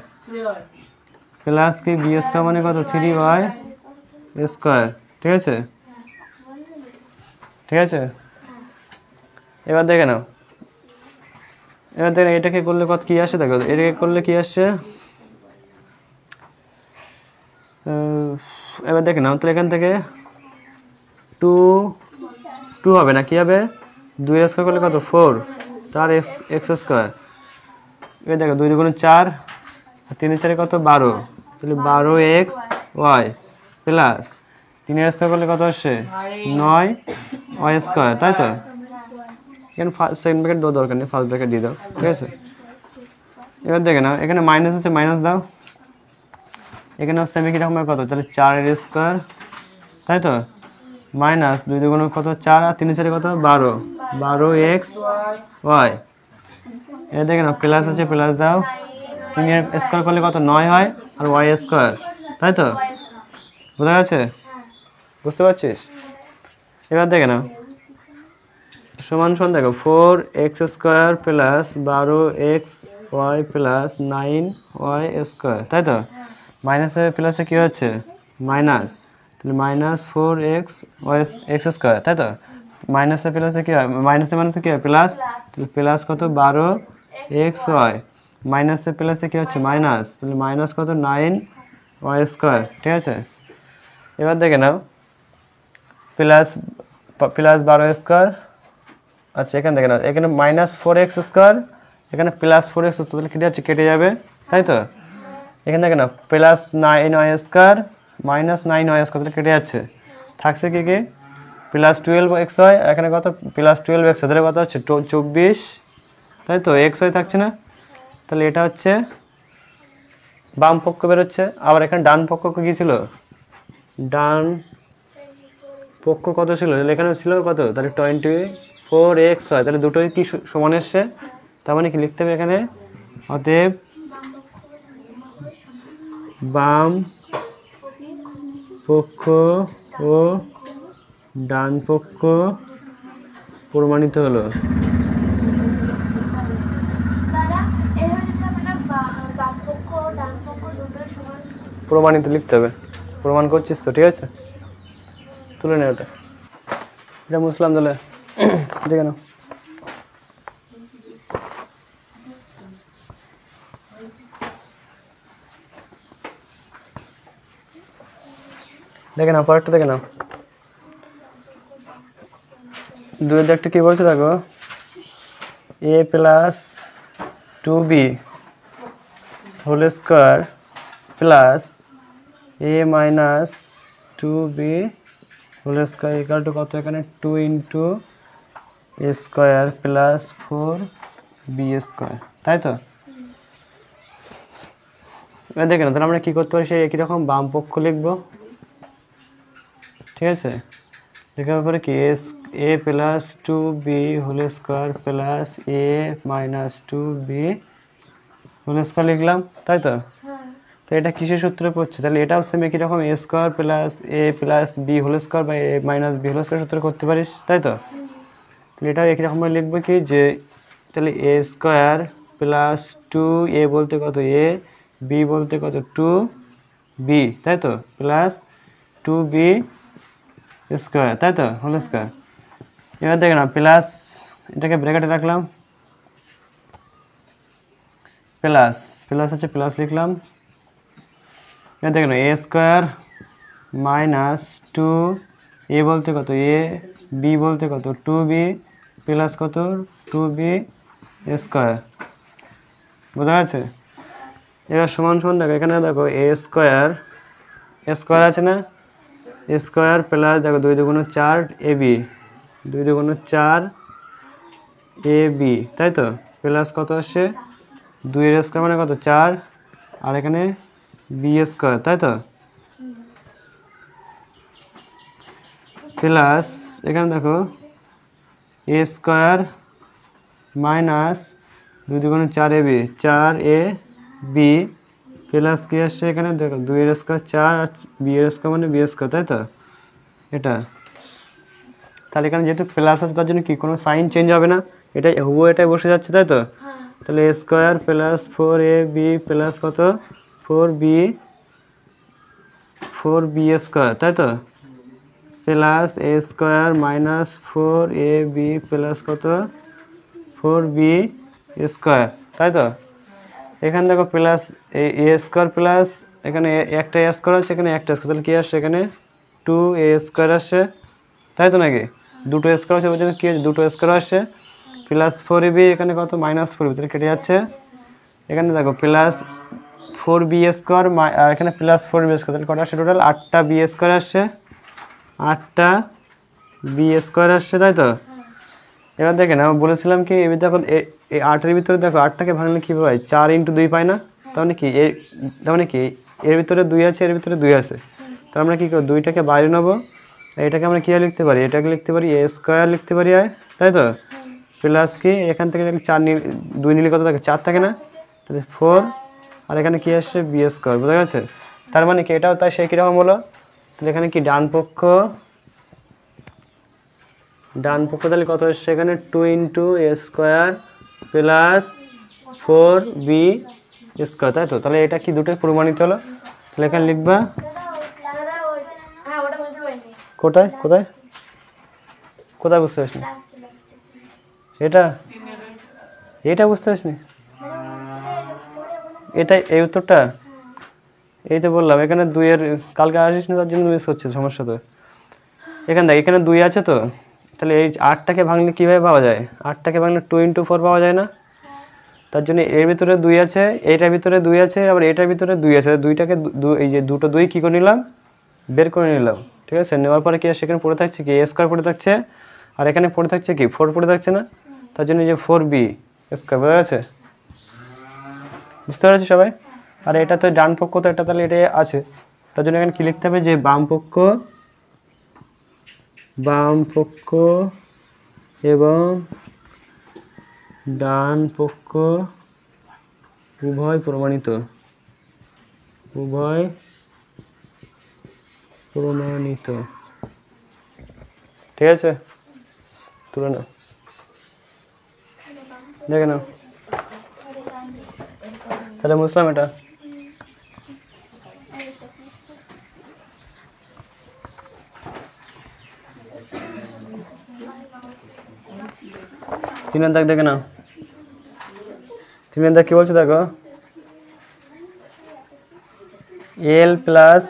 প্লাস কি b স্কয়ার মানে কত 3y স্কয়ার, ঠিক আছে, ঠিক আছে। এবার দেখে নাও, এবার দেখেন এটাকে করলে কত কি আসে, দেখো এটাকে করলে কি আসছে, এবার দেখে নাও তাহলে এখান থেকে 2 হবে না, কি হবে 2 স্কয়ার করলে কত 4 তার x স্কয়ার। এবার দেখো 2 দুগুণে 4 আর 3 4 কত 12, তাহলে 12x y প্লাস 3 স্কয়ার করলে কত আসছে 9 y স্কয়ার, তাই তো। এখানে সেকেন্ড ব্র্যাকেট দেওয়ার দরকার নেই, ফার্স্ট ব্র্যাকেট দিয়ে দাও, ঠিক আছে। এবার দেখে নাও এখানে মাইনাস আছে, মাইনাস দাও, এখানে হচ্ছে আমি কিরকম কত, তাহলে 4 স্কয়ার, তাই তো, মাইনাস 2 দুগুণে কত 4 আর 3 4 কত 12x y। এবার দেখে নাও প্লাস আছে, প্লাস দাও, 3 স্কয়ার করলে কত 9 হয় আর y স্কয়ার, তাই তো, বোঝা গেছে, বুঝতে পারছিস। এবার দেখে নাও সমান সমান দেখো 4x square plus 12x y plus 9y square, তাই তো। মাইনাসে প্লাসে কি হচ্ছে মাইনাস, তাহলে minus 4x y x square, তাই তো। মাইনাসে প্লাসে কি হয়, মাইনাসে মাইনাসে কি হয় প্লাস, তাহলে প্লাস কত 12x y, মাইনাসে প্লাসে কি হচ্ছে মাইনাস, তাহলে মাইনাস কত 9y স্কয়ার, ঠিক আছে। এবার দেখে নাও প্লাস 12 স্কয়ার, আচ্ছা এখানে দেখে নাও এখানে মাইনাস 4x স্কয়ার, এখানে প্লাস 4x স্কয়ার, তাহলে কেটে যাচ্ছে, কেটে যাবে, তাই তো। এখানে দেখে নাও plus 9y square minus 9y square, তাহলে কেটে যাচ্ছে, থাকছে কি কি প্লাস 12xy, এখানে কত প্লাস 12xy, তাহলে কত হচ্ছে 24, তাই তো, xy থাকছে না, তাহলে এটা হচ্ছে বাম পক্ষ বেরোচ্ছে, আবার এখানে ডান পক্ষ কি ছিল, ডান পক্ষ কত ছিল, এখানে ছিল কত, তাহলে 24x হয়, তাহলে দুটোই কি সমান এসছে, তার মানে কি লিখতে হবে এখানে, অতএব বাম পক্ষ ও ডান পক্ষ প্রমাণিত হলো। প্রমাণিত লিখতে হবে, প্রমাণ করছিস তো, ঠিক আছে, তুলে নে ওটা, এটা মুসলাম তাহলে দেখে নাও। দেখে নাও পরেরটা দেখে নাও। দুয়ের একটা কি বলছে দেখো, a plus 2b whole square plus a minus 2b whole square equal to কত, এখানে 2 into a square plus 4b square, তাই তো। এবার দেখে না, তাহলে আমরা কী করতে পারি, সেই একই রকম বাম পক্ষ লিখবো, ঠিক আছে। লেখার পরে কি a plus 2b whole square plus a minus 2b whole square লিখলাম, তাই তো। তো এটা কিসের সূত্রে পড়ছে, তাহলে এটাও সেম একই রকম a square plus a plus b whole square বা a minus b whole square সূত্রে করতে পারিস, তাই তো। তাহলে এটাও একই রকমভাবে লিখবো কি, যে তাহলে a স্কোয়ার প্লাস 2a বলতে কত a, b বলতে কত 2b, তাই তো, প্লাস 2b স্কোয়ার, তাই তো, হোল স্কোয়ার। এবার দেখে না, প্লাস এটাকে ব্র্যাকেটে রাখলাম, প্লাস প্লাস আছে, প্লাস লিখলাম। এবার দেখে না, এ স্কোয়ার মাইনাস 2a বলতে কত a, b বলতে কত 2b প্লাস কত 2b স্কোয়ার, বোঝা গেছে। এবার সমান সমান দেখো, এখানে দেখো a স্কোয়ার স্কোয়ার আছে না, স্কোয়ার প্লাস দেখো 2 দুগুণ 4 ab, 2 দুগুণ 4 ab, তাই তো, প্লাস কত আসছে 2 এর স্কোয়ার মানে কত 4, আর এখানে b স্কোয়ার, তাই তো, প্লাস এখানে দেখো a স্কোয়ার মাইনাস 2 দুগুণ 4 ab, 4ab প্লাস কি আসছে এখানে দেখো 2 এর স্কোয়ার 4 আর b এর স্কোয়ার মানে b স্কোয়ার, তাই তো, এটা। তাহলে এখানে যেহেতু প্লাস আছে তার জন্য কি কোনো সাইন চেঞ্জ হবে না, এটাই হুবহু এটাই বসে যাচ্ছে, তাই তো। তাহলে a square plus 4ab plus কত 4b স্কোয়ার, তাই তো, plus a square minus 4ab plus কত 4b স্কোয়ার, তাই তো। এখানে দেখো প্লাস a স্কোয়ার প্লাস এখানে একটা a স্কোয়ার আছে, এখানে একটা স্কোয়ার, তাহলে কি আসছে এখানে 2a স্কোয়ার আসছে, তাই তো, নাকি দুটো স্কোয়ার আছে ওই জন্য কি আছে দুটো স্কোয়ার আসছে, প্লাস 4ab এখানে কত মাইনাস 4b, তাহলে কেটে যাচ্ছে। এখানে দেখো প্লাস 4b স্কোয়ার আর এখানে প্লাস 4b স্কোয়ার, তাহলে কটা আসছে টোটাল 8টা b স্কোয়ার আসছে, 8টা b স্কোয়ার আসছে, তাই তো। এবার দেখেন আমি বলেছিলাম কি, এবার দেখো এই 8-এর ভিতরে দেখো 8টাকে ভাঙলে কী পাই 4 ইন্টু 2 পাই না, তার মানে কি এর ভিতরে 2 আছে, এর ভিতরে 2 আছে, তো আমরা কী করবো 2টাকে বাইরে নেবো, এটাকে আমরা কী লিখতে পারি, এটাকে লিখতে পারি a স্কোয়ার লিখতে পারি, তাই তো, প্লাস কি এখান থেকে 2 নিলে কত থাকে 4 থাকে না, তাহলে 4, আর এখানে কি আসছে b স্কোয়ার, বোঝা গেছে। তার মানে কি এটাও তাই সেই কীরকম হলো, তাহলে এখানে কি ডান পক্ষ তাহলে কত আসছে এখানে 2 into a square plus 4b square, তাই তো। তাহলে এটা কি দুটোই প্রমাণিত হলো, তাহলে এখানে লিখবা কোথায় কোথায় কোথায় বুঝতে পারছি, এটা বুঝতে পারছি, এটা এই উত্তরটা, এই তো বললাম এখানে 2 এর কালকে আসিস না তার জন্য মিস হচ্ছে সমস্যা। তো এখানে দেখ এখানে 2 আছে, তো তাহলে এই 8টাকে ভাঙলে কীভাবে পাওয়া যায়, 8টাকে ভাঙলে 2 ইন্টু 4 পাওয়া যায় না, তার জন্য এর ভিতরে 2 আছে, এইটার ভিতরে 2 আছে, আবার এটার ভিতরে 2 আছে, দুইটাকে এই যে দুটো 2 কী করে নিলাম বের করে নিলাম, ঠিক আছে। নেওয়ার পরে কি সেখানে পড়ে থাকছে কি a স্কোয়ার পড়ে থাকছে, আর এখানে পড়ে থাকছে কি 4 পড়ে থাকছে না, তার জন্য এই যে 4b স্কোয়ার, বোঝা গেছে, বুঝতে পারছি সবাই। আর এটা তো ডান পক্ষ, তো এটা তাহলে এটা আছে, তার জন্য এখানে কি লিখতে হবে যে বাম পক্ষ এবং ডান পক্ষ উভয় প্রমাণিত, ঠিক আছে, তুলে নাও, দেখে নাও। তাহলে মুসলাম এটা তিনের দাগ দেখে নাও। তিনের দাগ কি বলছে দেখো, L plus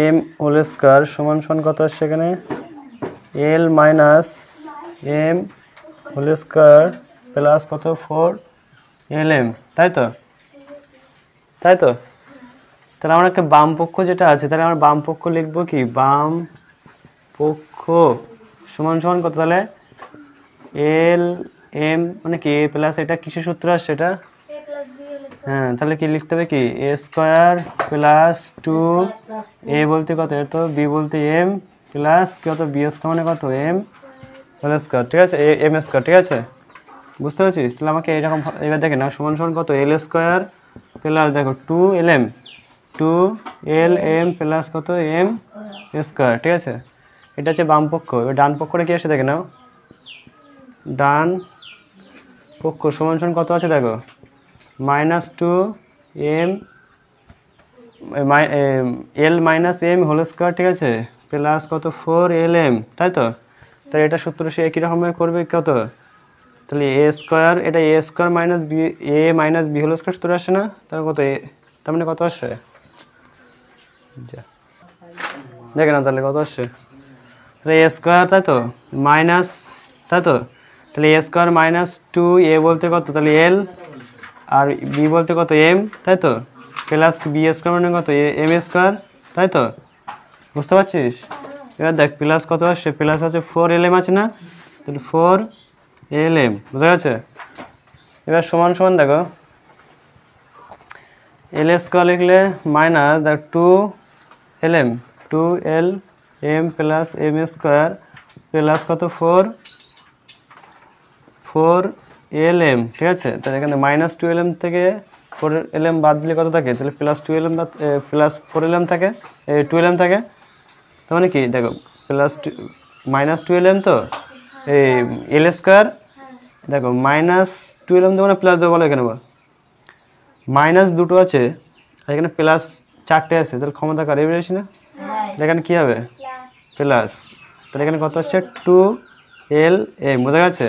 M whole square সমান সমান কত আসছে এখানে, L minus M whole square plus কত 4LM, তাই তো? তাহলে আমরা একটা বাম পক্ষ যেটা আছে, তাহলে আমরা বাম পক্ষ লিখবো কি, বাম পক্ষ সমান সমান কত, তাহলে LM মানে কি এ প্লাস, এটা কিসের সূত্র আসছে এটা, হ্যাঁ, তাহলে কি লিখতে হবে কি এ স্কোয়ার প্লাস 2A বলতে কত, এর তো বি বলতে এম প্লাস কত বি স্কোয়ার মানে কত এম হোল স্কোয়ার, ঠিক আছে, এম স্কোয়ার, ঠিক আছে, বুঝতে পারছিস? তাহলে আমাকে এরকম এবার দেখে না, সমান সমান কত এল স্কোয়ার প্লাস দেখো 2LM প্লাস কত এম স্কোয়ার, ঠিক আছে, এটা হচ্ছে বাম পক্ষ। এবার ডান পক্ষটা কি আসে দেখে নাও, ডান পক্ষ সমান সমান কত আছে দেখো, -2M L minus M whole square, ঠিক আছে, প্লাস কত 4LM, তাই তো? তাহলে এটা সূত্র সে একই রকমের করবে কত, তাহলে এ স্কোয়ার, এটা এ স্কোয়ার মাইনাস বি, এ মাইনাস বি হোল স্কোয়ার সূত্র আসছে না, তাহলে কত তার মানে কত আসছে, দেখে না তাহলে কত আসছে, তাহলে এ স্কোয়ার, তাই তো, মাইনাস, তাই তো, তাহলে এ স্কোয়ার মাইনাস 2A বলতে কত, তাহলে এল আর বি বলতে কত এম, তাই তো, প্লাস বি স্কোয়ার মানে কত এম স্কোয়ার, তাই তো, বুঝতে পারছিস? এবার দেখ প্লাস কত আসছে, প্লাস হচ্ছে 4LM আছে না, তাহলে 4LM, বুঝা গেছে? এবার সমান সমান দেখো, এল স্কোয়ার লিখলে মাইনাস দেখ 2LM plus M square plus কত 4LM, ঠিক আছে, তাহলে এখানে -2LM থেকে 4LM বাদ দিলে কত থাকে, তাহলে +2LM প্লাস 4LM থাকে, 2LM থাকে, তার মানে কি দেখো প্লাস -2LM, তো এই এল স্কোয়ার দেখো -2LM দেবো না প্লাস দেবো বলো, এখানে বল মাইনাস দুটো আছে আর এখানে প্লাস 4টে আছে, তাহলে ক্ষমতা কার এবার আসি না, এখানে কি হবে প্লাস, তাহলে এখানে কত আসছে 2LM, বোঝা গেছে,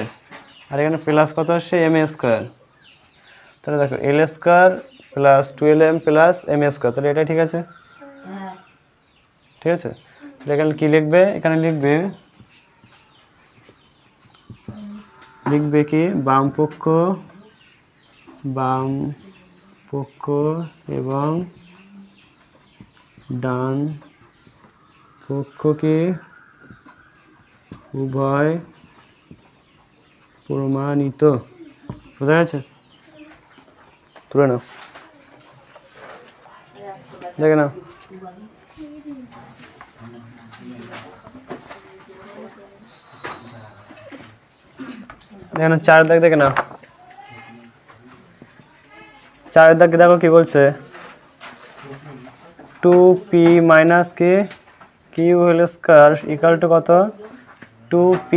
আর এখানে প্লাস কত আসছে এম স্কোয়ার, তাহলে দেখো L square plus 2LM plus M square, তাহলে এটাই ঠিক আছে, ঠিক আছে, তাহলে এখানে কি লিখবে, এখানে লিখবে কি বাম পক্ষ এবং ডান পক্ষকে উভয় প্রমাণিত, বোঝা গেছে, তুলে নাও, দেখে নাও, দেখে নাও 4 দাগ দেখে নাও, 4 দাগ দেখো কি বলছে, 2p মাইনাস কি q whole square equal to কত 2p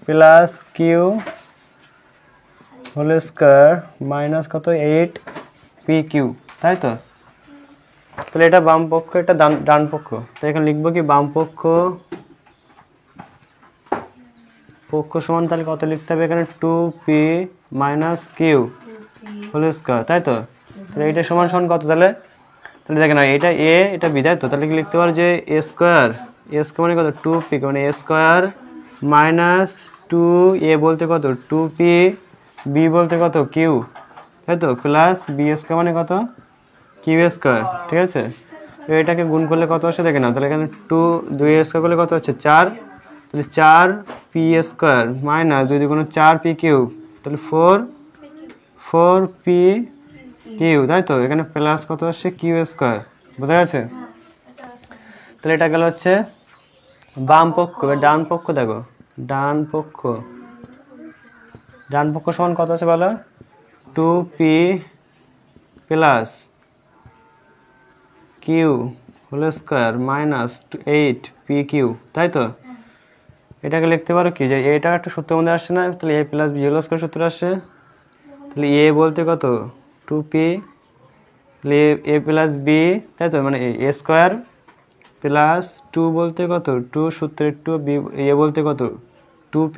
plus q whole square minus কত 8pq, তাই তো? তাহলে এটা বাম পক্ষ, এটা ডান পক্ষ, তো এখানে লিখবো কি বাম পক্ষ সমান তাহলে কত লিখতে হবে এখানে 2p minus Q whole square, তাই তো? তাহলে এটা সমান সমান কত, তাহলে দেখেন এটা এ এটা বি, তাই তো? তাহলে কি লিখতে পারো যে এ স্কোয়ার মানে কত 2p, মানে এ স্কোয়ার মাইনাস 2a বলতে কত 2p, বি বলতে কত কিউ, তাই তো, প্লাস বি স্কোয়ার মানে কত কিউ স্কোয়ার, ঠিক আছে, এটাকে গুণ করলে কত আসে দেখে নাও, তাহলে এখানে 2 স্কোয়ার করলে কত হচ্ছে 4, তাহলে 4p square minus 2 × 4p cube, তাহলে 4p কিউ, তাই তো? এখানে প্লাস কত আসছে কিউ স্কোয়ার, বোঝা গেছে? তাহলে এটা গেল হচ্ছে বাম পক্ষ। ডান পক্ষ দেখো, ডান পক্ষ সমান কত আছে বলো? 2p plus q whole square minus 8p q, তাই তো? এটাকে লিখতে পারো কি, যে এটা একটা সূত্রের মধ্যে আসছে না, তাহলে a plus b whole square সূত্র আসছে। তাহলে a বলতে কত? 2p a প্লাস বি, তাই তো? মানে a স্কোয়ার প্লাস 2 বলতে কত? 2 সূত্রের 2, বি এ বলতে কত? 2p,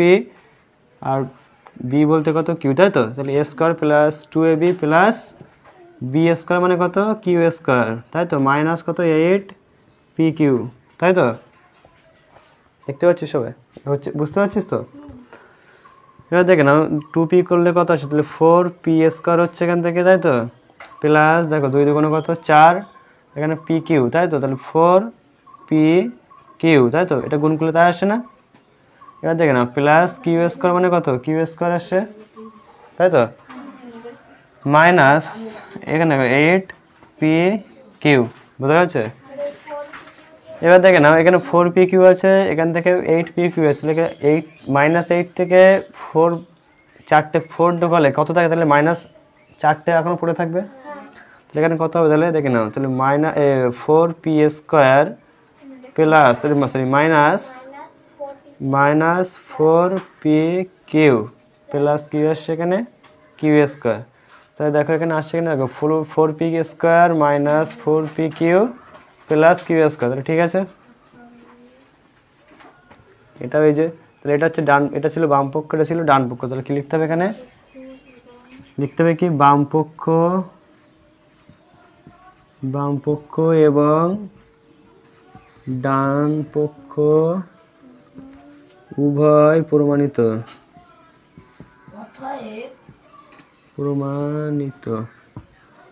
আর বি বলতে কত? কিউ, তাই তো? তাহলে a square plus 2ab plus b square মানে কত? কিউ স্কোয়ার, তাই তো? মাইনাস কত? 8p কিউ, তাই তো? দেখতে পাচ্ছিস সবাই? হচ্ছে, বুঝতে পারছিস তো? এবার দেখে নাও 2p করলে কত আসে? তাহলে 4p স্কোয়ার হচ্ছে এখান থেকে, তাই তো? প্লাস দেখো 2 দুগুণে কত? 4, এখানে p কিউ, তাই তো? তাহলে 4p কিউ, তাই তো? এটা গুণ করলে তাই আসে না? এবার দেখে নাও প্লাস কিউ স্কোয়ার মানে কত? কিউ স্কোয়ার আসছে, তাই তো? মাইনাস এখানে 8p কিউ, বোঝা যাচ্ছে? এবার দেখে নাও এখানে 4p কিউ আছে, এখান থেকে 8p কিউ আছে, তাহলে 8 মাইনাস 8 থেকে 4, চারটে 4 ঢোকালে কত থাকে? তাহলে মাইনাস 4টে এখনো পড়ে থাকবে, তাহলে এখানে কত হবে? তাহলে দেখে নাও, তাহলে 4p square plus sorry minus 4p q plus q আসছে এখানে কিউ স্কোয়ার। তাহলে দেখো এখানে আসছে কিনা, দেখো 4p square minus 4p q plus q square, তাহলে ঠিক আছে? এটা ওই যে, তাহলে এটা হচ্ছে ডান, এটা ছিল বাম পক্ষ, এটা ছিল ডান পক্ষ। তাহলে কি লিখতে হবে এখানে? লিখতে হবে কি, বাম পক্ষ এবং ডান পক্ষ উভয় প্রমাণিত,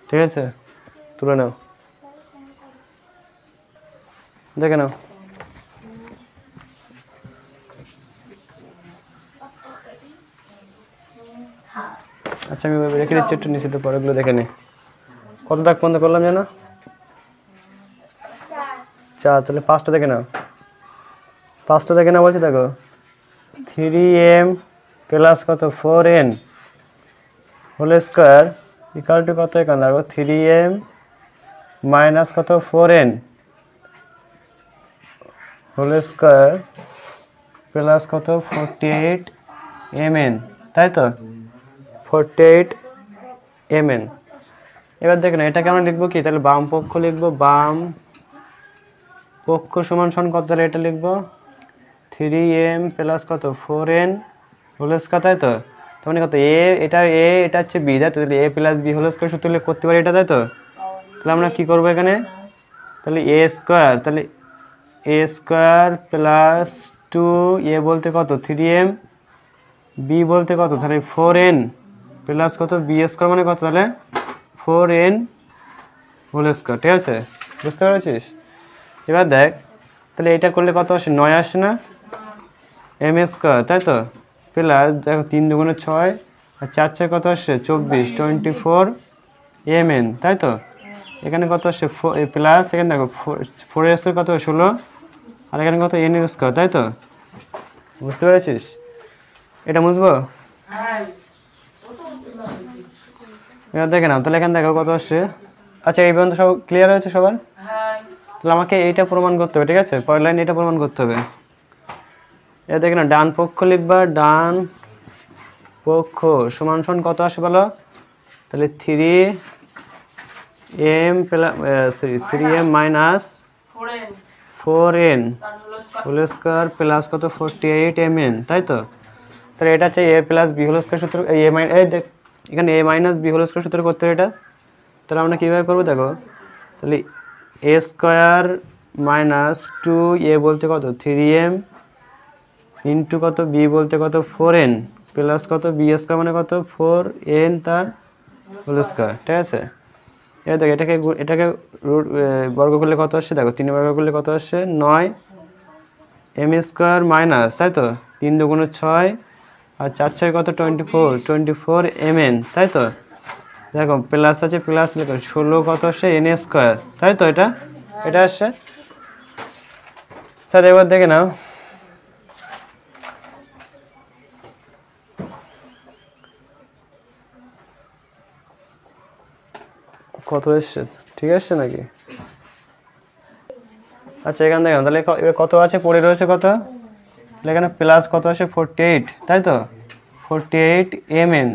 ঠিক আছে? তুলে নাও, দেখে নাও। আচ্ছা আমি রেখে দিচ্ছি, একটু নিচে, একটু পরেগুলো দেখে নি। কত দাগ পর্যন্ত করলাম জানো? 4। তাহলে 5টা দেখে নাও, 5টা দেখে নাও বলছি, দেখো 3m প্লাস কত? 4n whole square equal to কত? এখানে দেখো 3m মাইনাস কত? 4n হোল স্কোয়ার প্লাস কত? 48mn, তাই তো? 48mn। এবার দেখেন এটাকে আমরা লিখবো কি? তাহলে বাম পক্ষ লিখবো, বাম পক্ষ সমান সমান কত? তাহলে এটা লিখবো 3m প্লাস কত? 4n হোল স্কোয়ার, তাই তো? তার মানে কত? এটা হচ্ছে বি, তাই তো? তাহলে a plus b whole square সূত্র করতে পারি এটা, তাই তো? তাহলে আমরা কি করবো এখানে? তাহলে a স্কোয়ার, তাহলে a স্কোয়ার প্লাস 2a বলতে কত? 3m, b বলতে কত? তাহলে 4n প্লাস কত? b স্কোয়ার মানে কত? তাহলে 4n হোল স্কোয়ার, ঠিক আছে? বুঝতে পেরেছিস? এবার দেখ তাহলে এটা করলে কত আসে? 9 আসে না? m স্কোয়ার, তাই তো? প্লাস দেখো 3 দুগুণে 6 আর 4 6 কত আসছে? 24, 24mn, তাই তো? এখানে কত আসছে? প্লাস এখানে দেখো 4 এর স্কোয়ার কত? 16, আর এখানে কত? n এর স্কোয়ার, তাই তো? বুঝতে পেরেছিস? এটা বুঝবো? এবার দেখে নাও, তাহলে এখানে দেখো কত আসছে। আচ্ছা এই পর্যন্ত সব ক্লিয়ার হয়েছে সবার? তাহলে আমাকে এইটা প্রমাণ করতে হবে, ঠিক আছে? পরের লাইন এটা প্রমাণ করতে হবে। এটা দেখে না, ডান পক্ষ লিখবা, ডান পক্ষ সমান সমান কত আসে বলো? তাহলে 3m minus 4n whole square plus কত? 48mn, তাই তো? তাহলে এটা হচ্ছে a plus b whole square সূত্র, এখানে a minus b whole square সূত্র করতে হবে এটা। তাহলে আমরা কীভাবে করবো দেখো, তাহলে a স্কোয়ার মাইনাস 2a বলতে কত? 3m ইন্টু কত? b বলতে কত? 4n প্লাস কত? b স্কোয়ার মানে কত? 4n তার হোল স্কোয়ার, ঠিক আছে? এবার দেখো এটাকে বর্গ করলে কত আসছে? দেখো 3 বর্গ করলে কত আসছে? 9m স্কোয়ার মাইনাস, তাই তো? 3 দুগুণে 6 আর 4 6 কত? 24mn, তাই তো? দেখো প্লাস আছে, প্লাস লিখো 16 কত আসছে এন স্কোয়ার, তাই তো এটা এটা আসছে। তাহলে এবার দেখে নাও কত এসছে, ঠিক আসছে নাকি? আচ্ছা এখানে দেখো তাহলে এবার কত আছে, পড়ে রয়েছে কত, তাহলে এখানে প্লাস কত আছে 48, তাই তো 48 mn।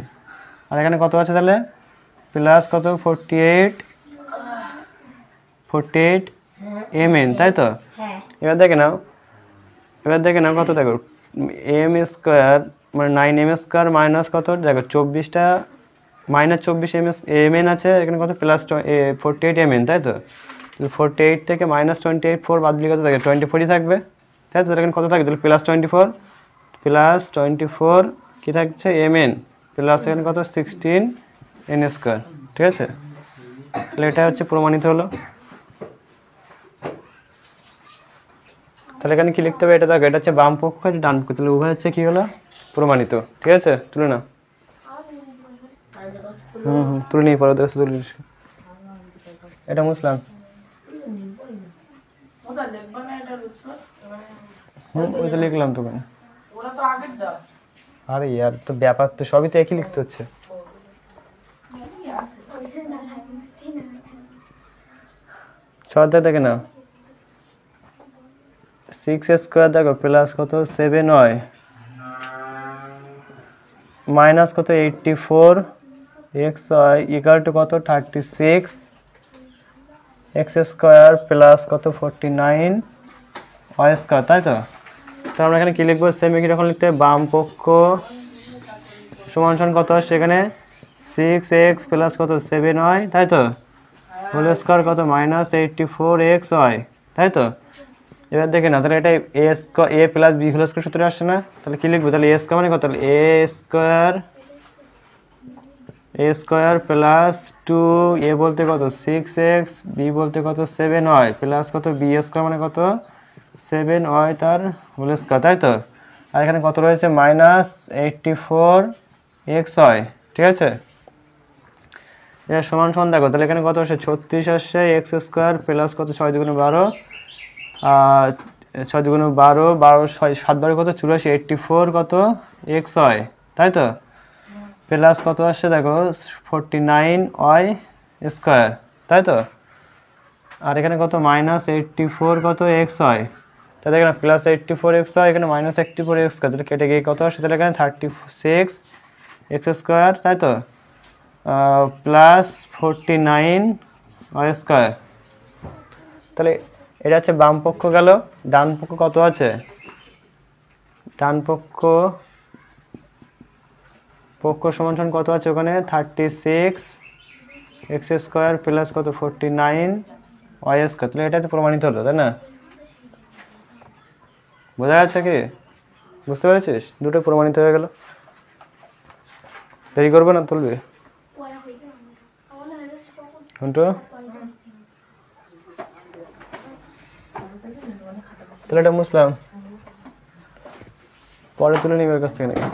আর এখানে কত আছে তাহলে প্লাস কত 48 mn, তাই তো। এবার দেখে নাও কত, দেখো এম স্কোয়ার মানে 9m স্কোয়ার মাইনাস কত, দেখো 24টা মাইনাস 24 mn আছে, এখানে কত প্লাস 48 mn, তাই তো। 48 থেকে মাইনাস 28 বাদ দিলে কত থাকে 24ই থাকবে, তাই তো। এখানে কত থাকে তাহলে প্লাস 24 কি থাকছে mn, প্লাস এখানে কত 16 n স্কোয়ার, ঠিক আছে। তাহলে এটা হচ্ছে প্রমাণিত হলো। তাহলে এখানে কি লিখতে হবে, এটা দেখো এটা হচ্ছে বাম পক্ষ, এটা ডান পক্ষ, তাহলে উভয় হচ্ছে কি হলো প্রমাণিত, ঠিক আছে। তুলে না তুলে নিয়ে পরে দেখো, তুলে এটা মুসলাম ওই তো লিখলাম তো। আরে ইয়ার তো ব্যাপার তো সবই তো একই লিখতে হচ্ছে। ছয়টা দেখে না 6 স্কোয়ার দেখো প্লাস কত 7 হয় মাইনাস কত 84 এক্স হয় ইকুয়াল টু কত 36 এক্স স্কোয়ার প্লাস কত 49 ওয়াই স্কোয়ার, তাই তো। তো আমরা এখানে কি লিখবো, সেম একই রকম লিখতে হবে। বাম পক্ষ সমান সমান কত আসছে এখানে 6x প্লাস কত 7y, তাই তো, হোল স্কোয়ার কত মাইনাস 84x হয়, তাই তো। এবার দেখে না তাহলে এটা এ প্লাস বি হোল স্কোয়ার সূত্রে আসছে না, তাহলে কি লিখবো, তাহলে এ স্কোয়ার মানে কত, এ স্কোয়ার প্লাস 2 এ বলতে কত 6x, বি বলতে কত 7y প্লাস কত বি স্কোয়ার মানে কত 7y তার হোল স্কোয়ার, তাই তো। আর এখানে কত রয়েছে মাইনাস 84x হয়, ঠিক আছে। এটা সমান সমান দেখো তাহলে এখানে কত আসছে 36 আসছে এক্স স্কোয়ার প্লাস কত 6 দুগুণে 12 6 দুগুণে 12 12 7 12 কত 84 84 কত এক্স হয়, তাই তো। প্লাস কত আসছে দেখো 49y স্কোয়ার, তাই তো। আর এখানে কত মাইনাস 84 কত এক্স হয়, তাহলে এখানে প্লাস 84x হয়, এখানে মাইনাস 84x হয়, তাহলে কেটে গিয়ে কত আসছে তাহলে এখানে 36 এক্স স্কোয়ার, তাই তো, প্লাস 49y স্কোয়ার। তাহলে এটা হচ্ছে বাম পক্ষ গেল। ডান পক্ষ কত আছে, ডান পক্ষ সমান সমান কত আছে ওখানে 36 এক্স স্কোয়ার প্লাস কত 49y স্কোয়ার। তাহলে এটা তো প্রমাণিত হলো, তাই না। বোঝা যাচ্ছে কি, বুঝতে পেরেছিস, দুটো প্রমাণিত হয়ে গেল। দেরি করবে না, তুলবে ঘন্টু। তাহলে এটা মুসলাম পরে তুলে নিবে কাছ থেকে নাকি।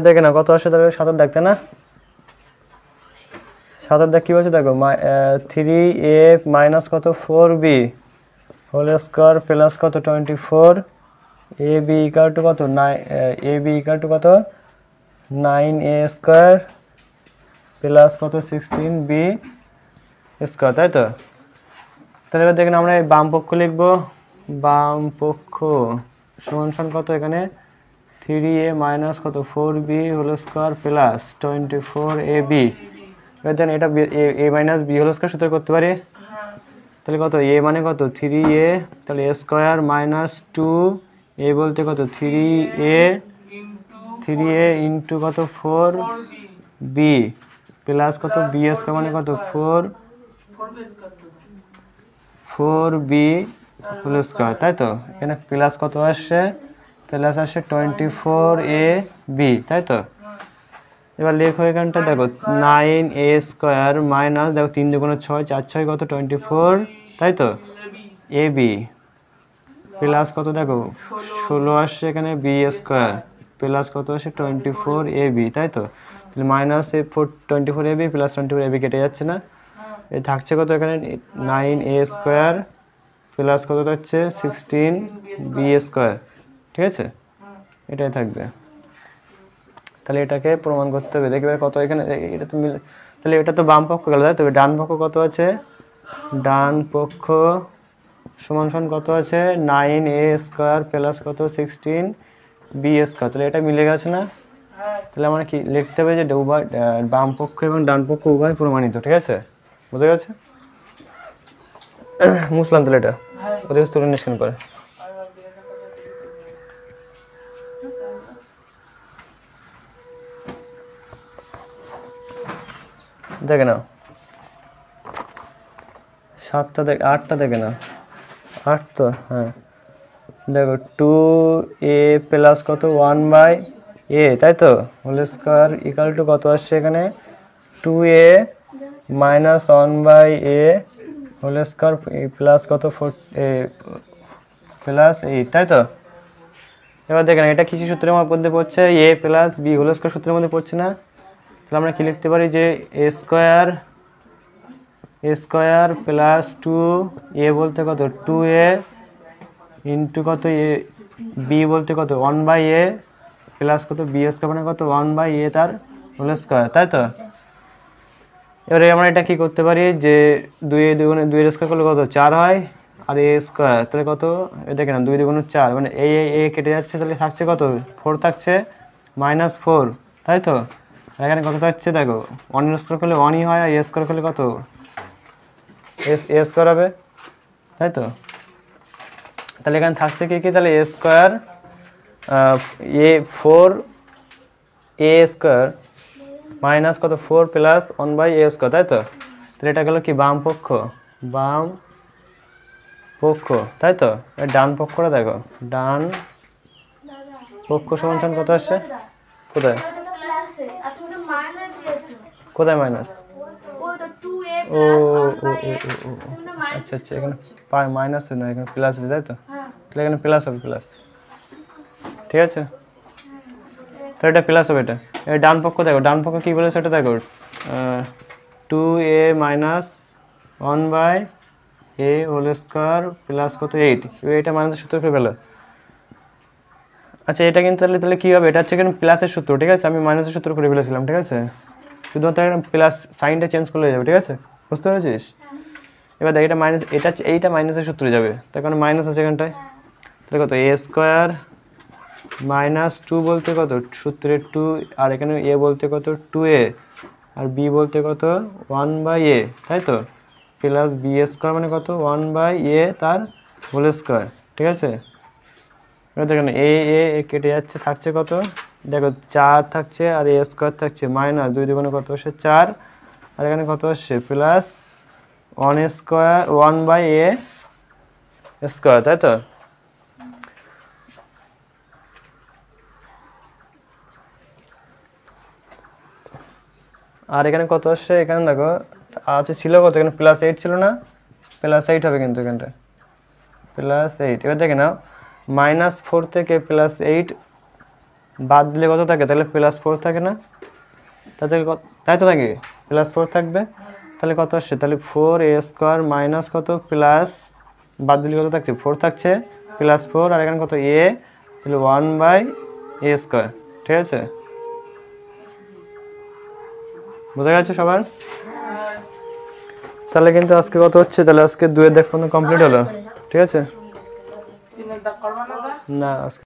দেখে না কত আসে তাহলে 7 দেখতে না, 7 দেখ কি বলছে দেখো 3a মাইনাস কত 4b হোল স্কোয়ার প্লাস কত 24 ab ইকুয়াল টু কত ab ইকুয়াল টু কত 9a স্কোয়ার প্লাস কত 16b স্কোয়ার, তাই তো। তাহলে এবার দেখেন আমরা এই বাম পক্ষ লিখবো, বাম পক্ষ সমান সমান কত এখানে 3a মাইনাস কত 4b whole square plus 24ab। এবার দেন এটা a minus b whole square সূত্র করতে পারি, তাহলে কত a মানে কত 3a, তাহলে a স্কোয়ার মাইনাস 2a বলতে কত 3a ইন্টু কত 4b প্লাস কত b স্কোয়ার মানে কত 4b হোল স্কোয়ার, তাই তো। এখানে প্লাস কত আসছে, প্লাস আসছে 24ab, তাই তো। এবার লেখো এখানটা দেখো 9a স্কোয়ার মাইনাস দেখো 3 দুগুণে 6 4 6 কত 24, তাই তো ab প্লাস কত দেখো 16 আসছে এখানে বি স্কোয়ার প্লাস কত আসে 24 এ বি, তাই তো? তাহলে minus A 24 A B plus 24 A B কেটে যাচ্ছে না, এ থাকছে কত এখানে 9 এ স্কোয়ার প্লাস কত হচ্ছে 16 বি স্কোয়ার, ঠিক আছে? এটাই থাকবে। তাহলে এটাকে প্রমাণ করতে হবে, দেখবে কত এখানে এটা তো তাহলে এটা তো বাম পক্ষ গেল, তাই তো? ডান পক্ষ কত আছে? ডান পক্ষ সমান সমান কত আছে 9 এ স্কোয়ার প্লাস কত 16 বি স্কোয়ার, তাহলে এটা মিলে গেছে না? তাহলে আমরা কি লিখতে হবে যে উভয় বাম পক্ষ এবং ডান পক্ষ উভয় প্রমাণিত, ঠিক আছে? বুঝা গেছে? মুসলাম তাহলে এটা ওদের তুলে নিষ্কান করে দেখে নাও 7টা দেখ 8টা দেখে নাও 8 তো হ্যাঁ দেখো 2a প্লাস কত 1/a, তাই তো? হোল স্কয়ার ইকুয়াল টু কত আসছে এখানে 2a minus 1/a whole square plus কত 4a প্লাস 8, তাই তো? এবার দেখেন এটা কিসের সূত্রের মধ্যে পড়ছে? a plus b whole square সূত্রের মধ্যে পড়ছে না? তাহলে আমরা কি লিখতে পারি যে a স্কয়ার প্লাস 2a বলতে কত 2a ইন্টু কত এ বি বলতে কত 1/a প্লাস কত বি স্কয়ার মানে কত 1/a তার হোল স্কয়ার, তাই তো? এবারে আমরা এটা কি করতে পারি যে 2 এর স্কয়ার করলে কত 4 হয় আর a স্কয়ার তাহলে কত দেখেন 2 × 4 মানে a কেটে যাচ্ছে, তাহলে থাকছে কত 4 থাকছে -4, তাই তো? এখানে কত থাকছে দেখো 1 এর স্কয়ার করলে 1ই হয় আর a স্কয়ার করলে কত a স্কয়ার হবে, তাই তো? তাহলে এখানে থাকছে কি তাহলে a square a square minus কত 4 প্লাস 1/a স্কয়ার, তাই তো? তাহলে এটা গেল কি বাম পক্ষ, তাই তো? ডান পক্ষটা দেখো, ডান পক্ষ সমান সমান কত আসছে? কোথায় কোথায় মাইনাস? ও আচ্ছা আচ্ছা এখানে মাইনাস না এখানে প্লাস আছে, তাই তো? তাহলে এখানে প্লাস হবে প্লাস, ঠিক আছে? তো এটা প্লাস হবে, এটা ডান পক্ষ দেখো, ডান পক্ষ কি বলেছে এটা দেখো 2a minus 1/a whole square plus কত 8, এটা মাইনাসের সূত্র করে ফেলো। আচ্ছা এটা কিন্তু তাহলে কি হবে, এটা হচ্ছে এখানে প্লাসের সূত্র, ঠিক আছে? আমি মাইনাসের সূত্র করে ফেলেছিলাম, ঠিক আছে? শুধুমাত্র এখানে প্লাস সাইনটা চেঞ্জ করলে যাবে, ঠিক আছে? বুঝতে পেরেছিস? এবার দেখ এটা মাইনাস, এইটা মাইনাসের সূত্রে যাবে, তার কারণে মাইনাস আছে এখানটায়, তাহলে কত a স্কয়ার মাইনাস 2 বলতে কত সূত্রে 2 আর এখানে a বলতে কত 2a আর b বলতে কত 1/a, তাই তো? প্লাস b স্কয়ার মানে কত 1/a তার হোল স্কয়ার, ঠিক আছে? এবার দেখেন a কেটে যাচ্ছে, থাকছে কত দেখো 4 থাকছে আর a স্কয়ার থাকছে মাইনাস 2 দুগুণে কত আসে 4 আর এখানে কত আসছে প্লাস 1 স্কয়ার 1/a স্কয়ার, তাই তো? আর এখানে কত আসছে এখানে দেখো আছে ছিল কত এখানে +8 ছিল না, +8 হবে কিন্তু এখানটা +8। এবার দেখে নাও -4 থেকে +8 বাদ দিলে কত থাকে, তাহলে +4 থাকে না? তাই তো থাকে +4 থাকবে, তাহলে কত আসছে তাহলে 4a স্কয়ার মাইনাস কত প্লাস বাদ দিলে কত থাকছে 4 থাকছে +4 আর এখানে কত a, তাহলে 1/a স্কয়ার, ঠিক আছে? বুঝা গেছে সবার? তাহলে কিন্তু আজকে কত হচ্ছে, তাহলে আজকে 2 এর দেখ কমপ্লিট হলো, ঠিক আছে? না আজকে